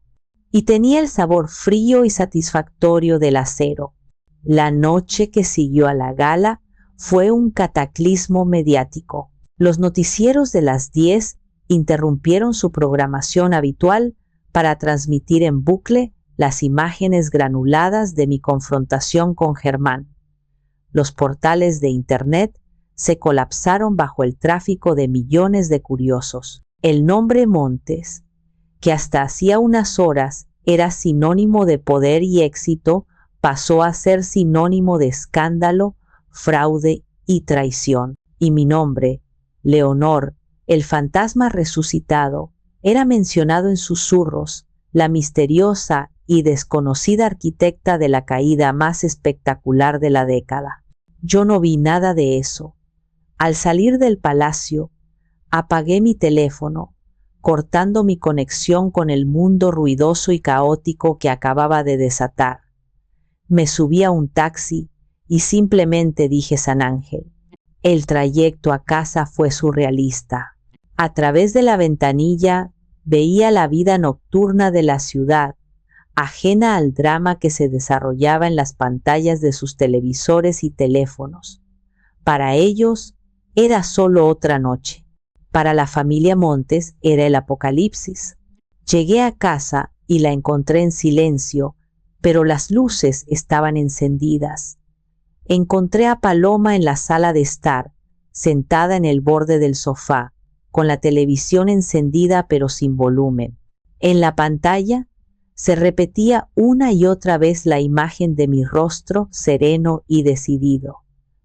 Y tenía el sabor frío y satisfactorio del acero. La noche que siguió a la gala fue un cataclismo mediático. Los noticieros de las 10 interrumpieron su programación habitual para transmitir en bucle las imágenes granuladas de mi confrontación con Germán. Los portales de Internet se colapsaron bajo el tráfico de millones de curiosos. El nombre Montes, que hasta hacía unas horas era sinónimo de poder y éxito, pasó a ser sinónimo de escándalo, fraude y traición. Y mi nombre, Leonor, el fantasma resucitado, era mencionado en susurros, la misteriosa y desconocida arquitecta de la caída más espectacular de la década. Yo no vi nada de eso. Al salir del palacio, apagué mi teléfono, cortando mi conexión con el mundo ruidoso y caótico que acababa de desatar. Me subí a un taxi y simplemente dije San Ángel. El trayecto a casa fue surrealista. A través de la ventanilla veía la vida nocturna de la ciudad, ajena al drama que se desarrollaba en las pantallas de sus televisores y teléfonos. Para ellos era solo otra noche. Para la familia Montes era el apocalipsis. Llegué a casa y la encontré en silencio, pero las luces estaban encendidas. Encontré a Paloma en la sala de estar, sentada en el borde del sofá, con la televisión encendida pero sin volumen. En la pantalla se repetía una y otra vez la imagen de mi rostro sereno y decidido,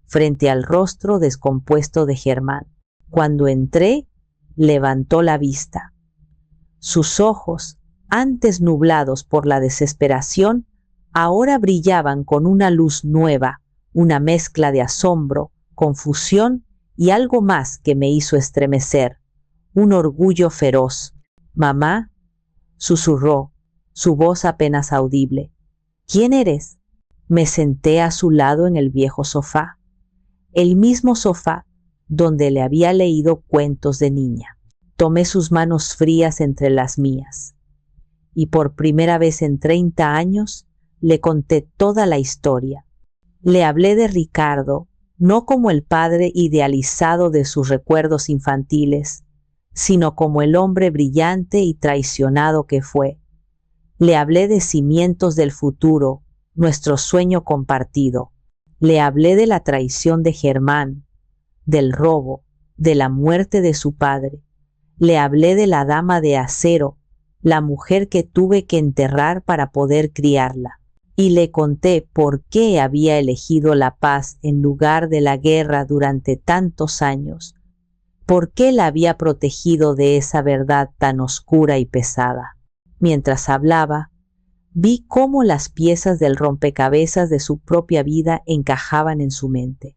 frente al rostro descompuesto de Germán. Cuando entré, levantó la vista. Sus ojos, antes nublados por la desesperación, ahora brillaban con una luz nueva, una mezcla de asombro, confusión y algo más que me hizo estremecer, un orgullo feroz. «Mamá», susurró, su voz apenas audible. «¿Quién eres?» Me senté a su lado en el viejo sofá, el mismo sofá donde le había leído cuentos de niña. Tomé sus manos frías entre las mías y por primera vez en 30 años le conté toda la historia. Le hablé de Ricardo, no como el padre idealizado de sus recuerdos infantiles, sino como el hombre brillante y traicionado que fue. Le hablé de cimientos del futuro, nuestro sueño compartido. Le hablé de la traición de Germán, del robo, de la muerte de su padre. Le hablé de la dama de acero, la mujer que tuve que enterrar para poder criarla. Y le conté por qué había elegido la paz en lugar de la guerra durante tantos años, por qué la había protegido de esa verdad tan oscura y pesada. Mientras hablaba, vi cómo las piezas del rompecabezas de su propia vida encajaban en su mente.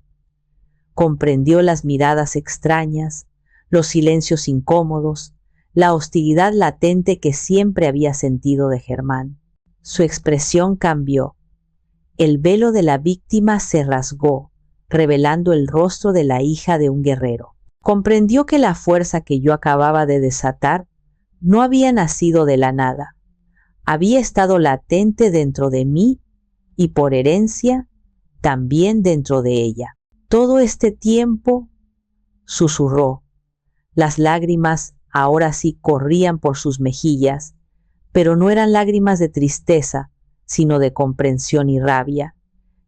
Comprendió las miradas extrañas, los silencios incómodos, la hostilidad latente que siempre había sentido de Germán. Su expresión cambió. El velo de la víctima se rasgó, revelando el rostro de la hija de un guerrero. Comprendió que la fuerza que yo acababa de desatar no había nacido de la nada. Había estado latente dentro de mí y por herencia también dentro de ella. Todo este tiempo, susurró. Las lágrimas ahora sí corrían por sus mejillas, pero no eran lágrimas de tristeza, sino de comprensión y rabia.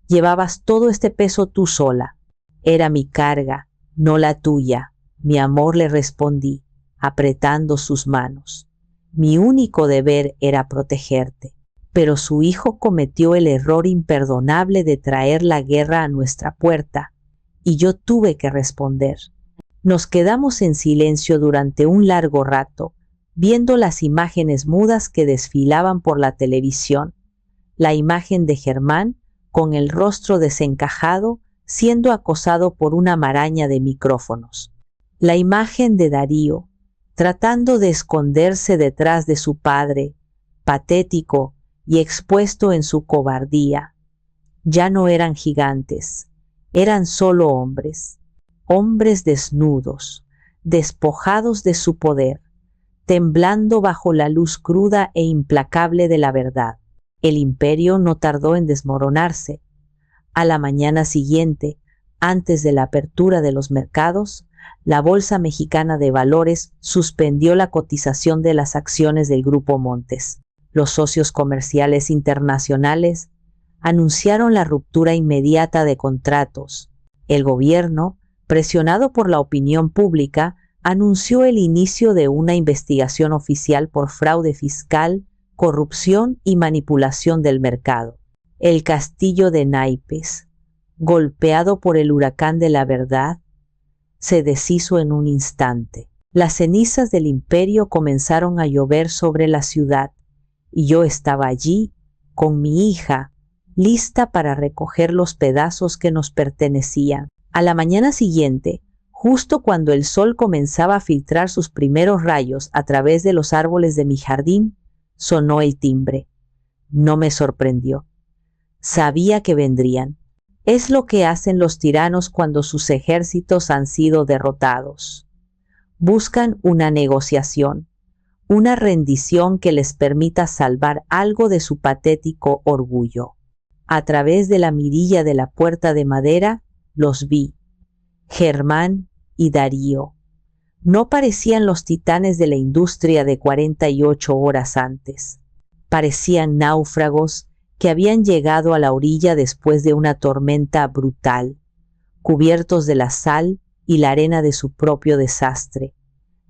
Llevabas todo este peso tú sola. Era mi carga, no la tuya. Mi amor, le respondí, apretando sus manos. Mi único deber era protegerte. Pero su hijo cometió el error imperdonable de traer la guerra a nuestra puerta, y yo tuve que responder. Nos quedamos en silencio durante un largo rato, viendo las imágenes mudas que desfilaban por la televisión. La imagen de Germán, con el rostro desencajado, siendo acosado por una maraña de micrófonos. La imagen de Darío, tratando de esconderse detrás de su padre, patético y expuesto en su cobardía. Ya no eran gigantes, eran solo hombres, hombres desnudos, despojados de su poder, temblando bajo la luz cruda e implacable de la verdad. El imperio no tardó en desmoronarse. A la mañana siguiente, antes de la apertura de los mercados, la Bolsa Mexicana de Valores suspendió la cotización de las acciones del Grupo Montes. Los socios comerciales internacionales anunciaron la ruptura inmediata de contratos. El gobierno, presionado por la opinión pública, anunció el inicio de una investigación oficial por fraude fiscal, corrupción y manipulación del mercado. El castillo de naipes, golpeado por el huracán de la verdad, se deshizo en un instante. Las cenizas del imperio comenzaron a llover sobre la ciudad, y yo estaba allí, con mi hija, lista para recoger los pedazos que nos pertenecían. A la mañana siguiente, justo cuando el sol comenzaba a filtrar sus primeros rayos a través de los árboles de mi jardín, sonó el timbre. No me sorprendió. Sabía que vendrían. Es lo que hacen los tiranos cuando sus ejércitos han sido derrotados. Buscan una negociación, una rendición que les permita salvar algo de su patético orgullo. A través de la mirilla de la puerta de madera, los vi. Germán y Darío. No parecían los titanes de la industria de 48 horas antes. Parecían náufragos que habían llegado a la orilla después de una tormenta brutal, cubiertos de la sal y la arena de su propio desastre.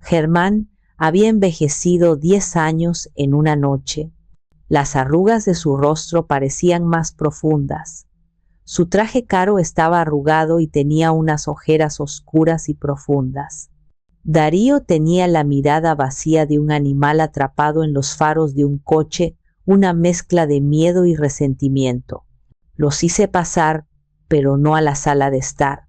Germán había envejecido 10 años en una noche. Las arrugas de su rostro parecían más profundas. Su traje caro estaba arrugado y tenía unas ojeras oscuras y profundas. Darío tenía la mirada vacía de un animal atrapado en los faros de un coche, una mezcla de miedo y resentimiento. Los hice pasar, pero no a la sala de estar.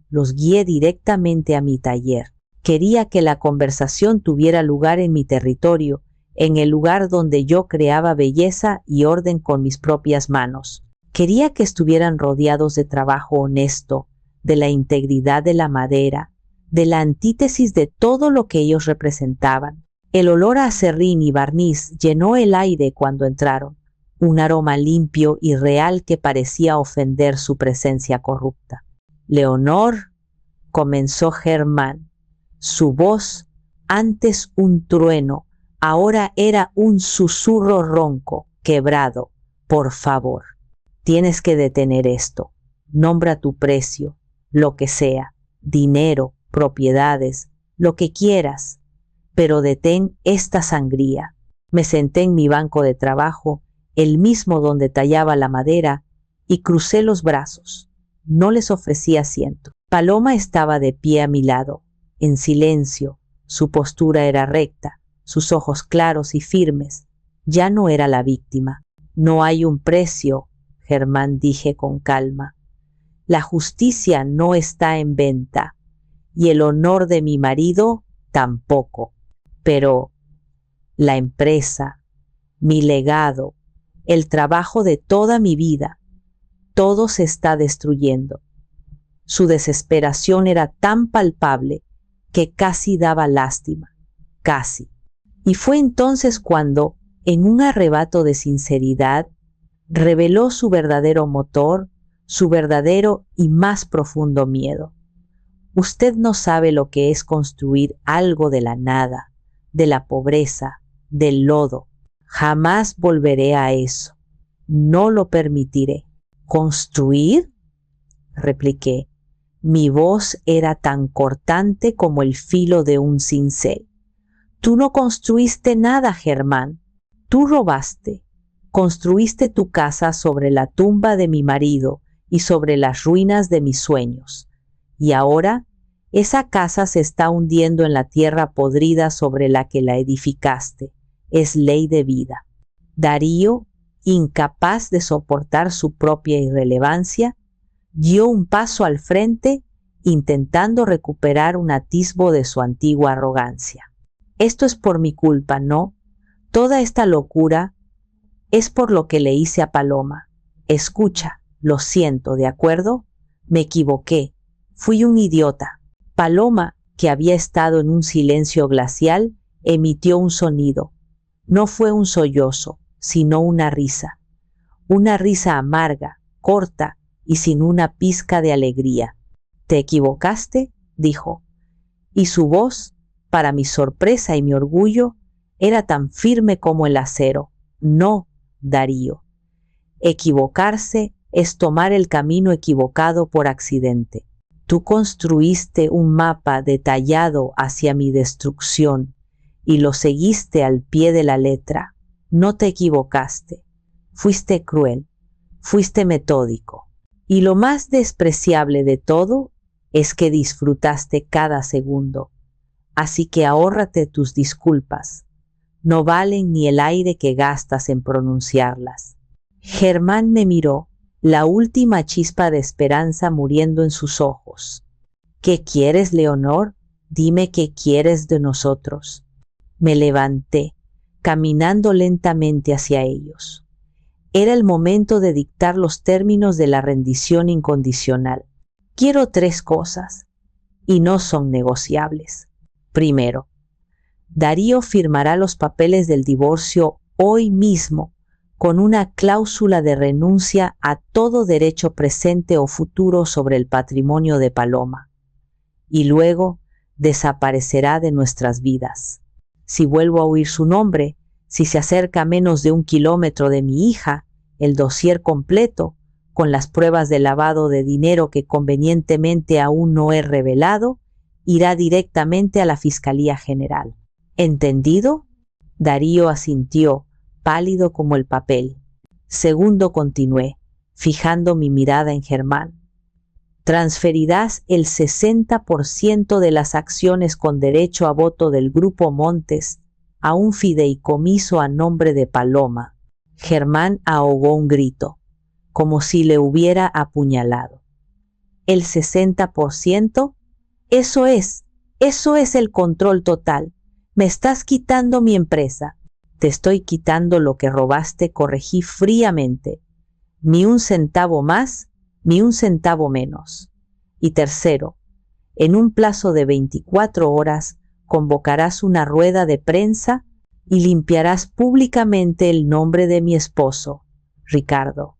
Los guié directamente a mi taller. Quería que la conversación tuviera lugar en mi territorio, en el lugar donde yo creaba belleza y orden con mis propias manos. Quería que estuvieran rodeados de trabajo honesto, de la integridad de la madera, de la antítesis de todo lo que ellos representaban. El olor a aserrín y barniz llenó el aire cuando entraron, un aroma limpio y real que parecía ofender su presencia corrupta. «Leonor», comenzó Germán. Su voz, antes un trueno, ahora era un susurro ronco, quebrado. «Por favor, tienes que detener esto. Nombra tu precio, lo que sea, dinero, propiedades, lo que quieras, pero detén esta sangría». Me senté en mi banco de trabajo, el mismo donde tallaba la madera, y crucé los brazos. No les ofrecí asiento. Paloma estaba de pie a mi lado, en silencio. Su postura era recta, sus ojos claros y firmes. Ya no era la víctima. «No hay un precio», Germán, dije con calma. «La justicia no está en venta, y el honor de mi marido tampoco. Pero la empresa, mi legado, el trabajo de toda mi vida, todo se está destruyendo». Su desesperación era tan palpable que casi daba lástima, casi. Y fue entonces cuando, en un arrebato de sinceridad, reveló su verdadero motor, su verdadero y más profundo miedo. «Usted no sabe lo que es construir algo de la nada, de la pobreza, del lodo. Jamás volveré a eso. No lo permitiré». «¿Construir?», repliqué. Mi voz era tan cortante como el filo de un cincel. «Tú no construiste nada, Germán. Tú robaste. Construiste tu casa sobre la tumba de mi marido y sobre las ruinas de mis sueños. Y ahora esa casa se está hundiendo en la tierra podrida sobre la que la edificaste. Es ley de vida». Darío, incapaz de soportar su propia irrelevancia, dio un paso al frente, intentando recuperar un atisbo de su antigua arrogancia. «Esto es por mi culpa, ¿no? Toda esta locura es por lo que le hice a Paloma. Escucha, lo siento, ¿de acuerdo? Me equivoqué. Fui un idiota». Paloma, que había estado en un silencio glacial, emitió un sonido. No fue un sollozo, sino una risa amarga, corta y sin una pizca de alegría. «¿Te equivocaste?», dijo, y su voz, para mi sorpresa y mi orgullo, era tan firme como el acero. «No, Darío. Equivocarse es tomar el camino equivocado por accidente. Tú construiste un mapa detallado hacia mi destrucción y lo seguiste al pie de la letra. No te equivocaste. Fuiste cruel, fuiste metódico. Y lo más despreciable de todo es que disfrutaste cada segundo. Así que ahórrate tus disculpas. No valen ni el aire que gastas en pronunciarlas». Germán me miró, la última chispa de esperanza muriendo en sus ojos. «¿Qué quieres, Leonor? Dime qué quieres de nosotros». Me levanté, caminando lentamente hacia ellos. Era el momento de dictar los términos de la rendición incondicional. «Quiero 3 cosas, y no son negociables. Primero, Darío firmará los papeles del divorcio hoy mismo, con una cláusula de renuncia a todo derecho presente o futuro sobre el patrimonio de Paloma. Y luego desaparecerá de nuestras vidas. Si vuelvo a oír su nombre, si se acerca a menos de 1 kilómetro de mi hija, el dossier completo, con las pruebas de lavado de dinero que convenientemente aún no he revelado, irá directamente a la Fiscalía General». «¿Entendido?». Darío asintió, pálido como el papel. Segundo, continué, fijando mi mirada en Germán. «Transferirás el 60% de las acciones con derecho a voto del Grupo Montes a un fideicomiso a nombre de Paloma». Germán ahogó un grito, como si le hubiera apuñalado. «¿El 60%? Eso es el control total. Me estás quitando mi empresa». «Te estoy quitando lo que robaste», corregí fríamente. «Ni un centavo más, ni un centavo menos. Y tercero, En un plazo de 24 horas convocarás una rueda de prensa y limpiarás públicamente el nombre de mi esposo, Ricardo.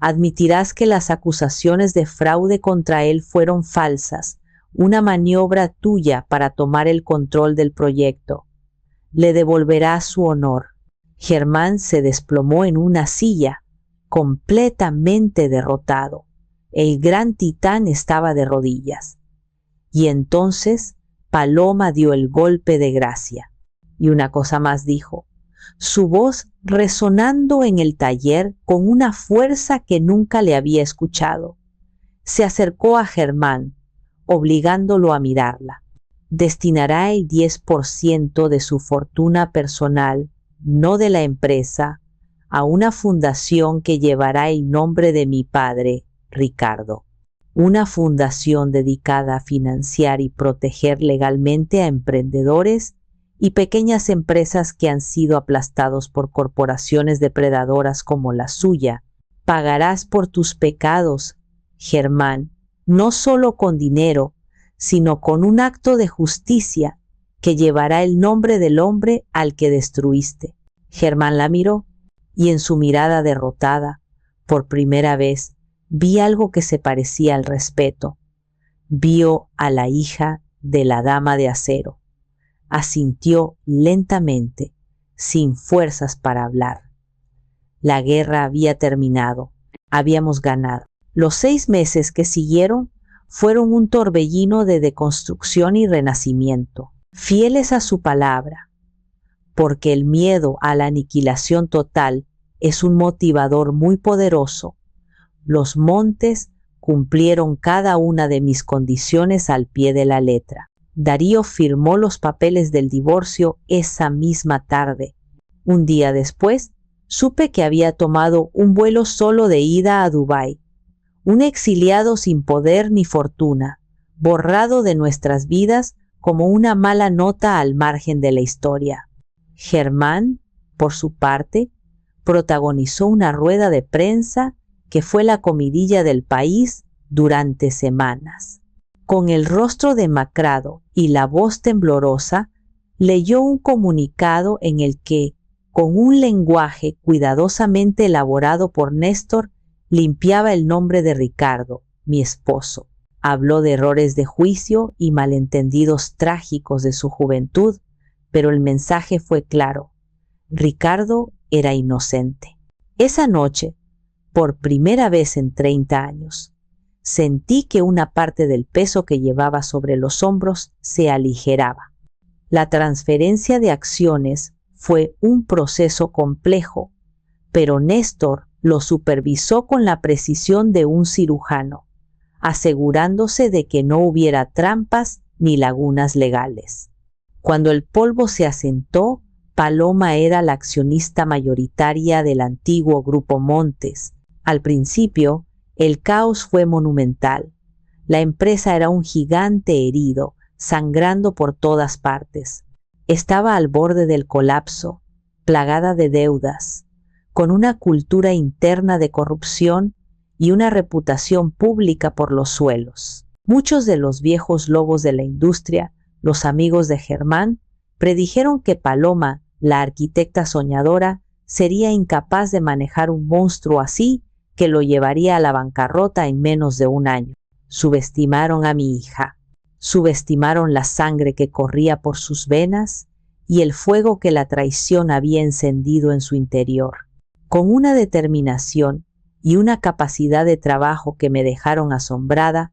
Admitirás que las acusaciones de fraude contra él fueron falsas, una maniobra tuya para tomar el control del proyecto. Le devolverás su honor. Germán se desplomó en una silla, completamente derrotado. El gran titán estaba de rodillas. Y entonces Paloma dio el golpe de gracia. Y una cosa más dijo, su voz resonando en el taller con una fuerza que nunca le había escuchado. Se acercó a Germán, obligándolo a mirarla. Destinará el 10% de su fortuna personal, no de la empresa, a una fundación que llevará el nombre de mi padre, Ricardo. Una fundación dedicada a financiar y proteger legalmente a emprendedores y pequeñas empresas que han sido aplastados por corporaciones depredadoras como la suya. Pagarás por tus pecados, Germán, no solo con dinero, sino con un acto de justicia que llevará el nombre del hombre al que destruiste. Germán la miró y en su mirada derrotada, por primera vez, vi algo que se parecía al respeto. Vio a la hija de la dama de acero. Asintió lentamente, sin fuerzas para hablar. La guerra había terminado. Habíamos ganado. Los 6 meses que siguieron fueron un torbellino de deconstrucción y renacimiento, fieles a su palabra, porque el miedo a la aniquilación total es un motivador muy poderoso. Los montes cumplieron cada una de mis condiciones al pie de la letra. Darío firmó los papeles del divorcio esa misma tarde. Un día después, supe que había tomado un vuelo solo de ida a Dubái. Un exiliado sin poder ni fortuna, borrado de nuestras vidas como una mala nota al margen de la historia. Germán, por su parte, protagonizó una rueda de prensa que fue la comidilla del país durante semanas. Con el rostro demacrado y la voz temblorosa, leyó un comunicado en el que, con un lenguaje cuidadosamente elaborado por Néstor, limpiaba el nombre de Ricardo, mi esposo. Habló de errores de juicio y malentendidos trágicos de su juventud, pero el mensaje fue claro. Ricardo era inocente. Esa noche, por primera vez en 30 años, sentí que una parte del peso que llevaba sobre los hombros se aligeraba. La transferencia de acciones fue un proceso complejo, pero Néstor lo supervisó con la precisión de un cirujano, asegurándose de que no hubiera trampas ni lagunas legales. Cuando el polvo se asentó, Paloma era la accionista mayoritaria del antiguo Grupo Montes. Al principio, el caos fue monumental. La empresa era un gigante herido, sangrando por todas partes. Estaba al borde del colapso, plagada de deudas, con una cultura interna de corrupción y una reputación pública por los suelos. Muchos de los viejos lobos de la industria, los amigos de Germán, predijeron que Paloma, la arquitecta soñadora, sería incapaz de manejar un monstruo así que lo llevaría a la bancarrota en menos de un año. Subestimaron a mi hija, subestimaron la sangre que corría por sus venas y el fuego que la traición había encendido en su interior. Con una determinación y una capacidad de trabajo que me dejaron asombrada,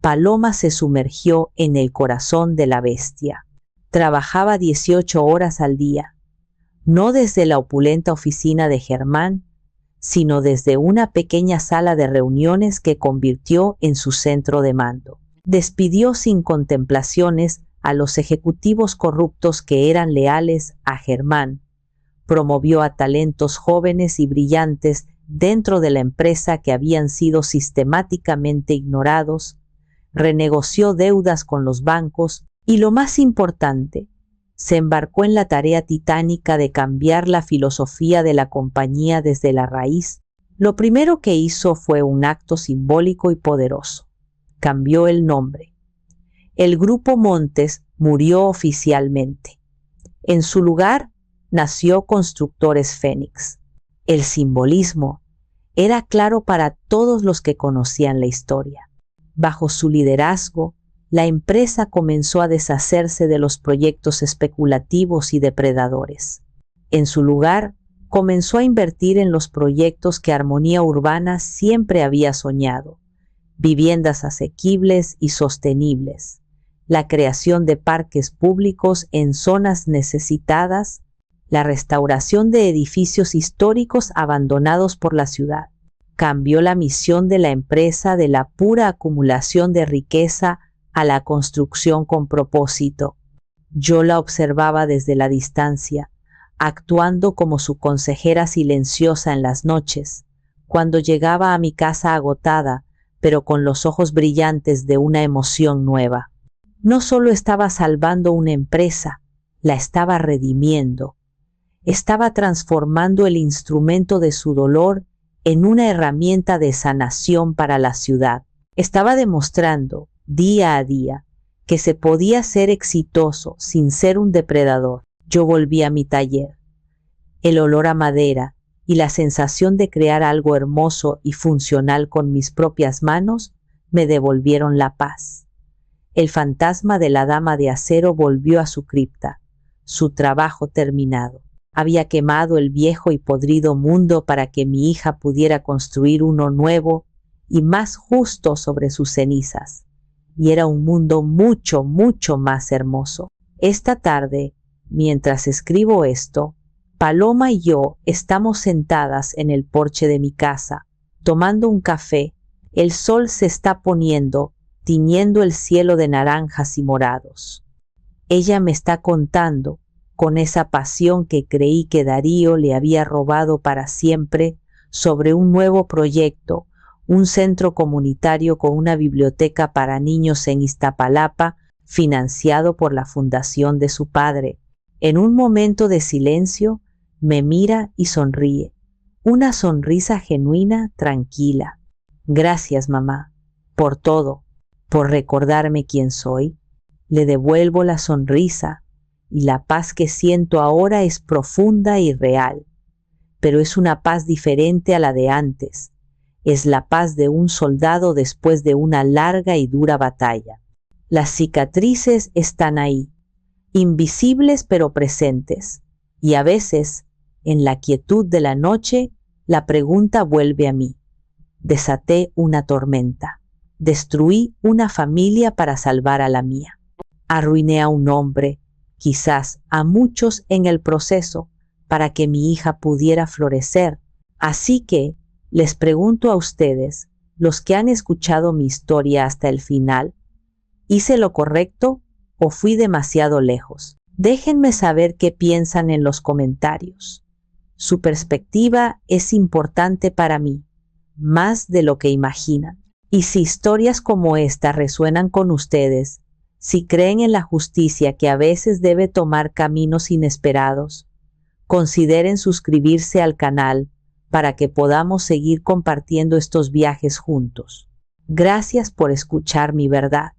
Paloma se sumergió en el corazón de la bestia. Trabajaba 18 horas al día, no desde la opulenta oficina de Germán, sino desde una pequeña sala de reuniones que convirtió en su centro de mando. Despidió sin contemplaciones a los ejecutivos corruptos que eran leales a Germán. Promovió a talentos jóvenes y brillantes dentro de la empresa que habían sido sistemáticamente ignorados, renegoció deudas con los bancos y, lo más importante, se embarcó en la tarea titánica de cambiar la filosofía de la compañía desde la raíz. Lo primero que hizo fue un acto simbólico y poderoso. Cambió el nombre. El Grupo Montes murió oficialmente. En su lugar nació Constructores Fénix. El simbolismo era claro para todos los que conocían la historia. Bajo su liderazgo, la empresa comenzó a deshacerse de los proyectos especulativos y depredadores. En su lugar, comenzó a invertir en los proyectos que Armonía Urbana siempre había soñado: viviendas asequibles y sostenibles, la creación de parques públicos en zonas necesitadas, la restauración de edificios históricos abandonados por la ciudad. Cambió la misión de la empresa de la pura acumulación de riqueza a la construcción con propósito. Yo la observaba desde la distancia, actuando como su consejera silenciosa en las noches, cuando llegaba a mi casa agotada, pero con los ojos brillantes de una emoción nueva. No solo estaba salvando una empresa, la estaba redimiendo. Estaba transformando el instrumento de su dolor en una herramienta de sanación para la ciudad. Estaba demostrando, día a día, que se podía ser exitoso sin ser un depredador. Yo volví a mi taller. El olor a madera y la sensación de crear algo hermoso y funcional con mis propias manos me devolvieron la paz. El fantasma de la dama de acero volvió a su cripta, su trabajo terminado. Había quemado el viejo y podrido mundo para que mi hija pudiera construir uno nuevo y más justo sobre sus cenizas. Y era un mundo mucho, mucho más hermoso. Esta tarde, mientras escribo esto, Paloma y yo estamos sentadas en el porche de mi casa, tomando un café. El sol se está poniendo, tiñendo el cielo de naranjas y morados. Ella me está contando, con esa pasión que creí que Darío le había robado para siempre, sobre un nuevo proyecto, un centro comunitario con una biblioteca para niños en Iztapalapa, financiado por la fundación de su padre. En un momento de silencio, me mira y sonríe, una sonrisa genuina, tranquila. Gracias, mamá, por todo, por recordarme quién soy. Le devuelvo la sonrisa, y la paz que siento ahora es profunda y real, pero es una paz diferente a la de antes. Es la paz de un soldado después de una larga y dura batalla. Las cicatrices están ahí, invisibles pero presentes, y a veces, en la quietud de la noche, la pregunta vuelve a mí. Desaté una tormenta, destruí una familia para salvar a la mía, arruiné a un hombre, quizás a muchos en el proceso, para que mi hija pudiera florecer. Así que, les pregunto a ustedes, los que han escuchado mi historia hasta el final, ¿hice lo correcto o fui demasiado lejos? Déjenme saber qué piensan en los comentarios. Su perspectiva es importante para mí, más de lo que imaginan. Y si historias como esta resuenan con ustedes, si creen en la justicia que a veces debe tomar caminos inesperados, consideren suscribirse al canal para que podamos seguir compartiendo estos viajes juntos. Gracias por escuchar mi verdad.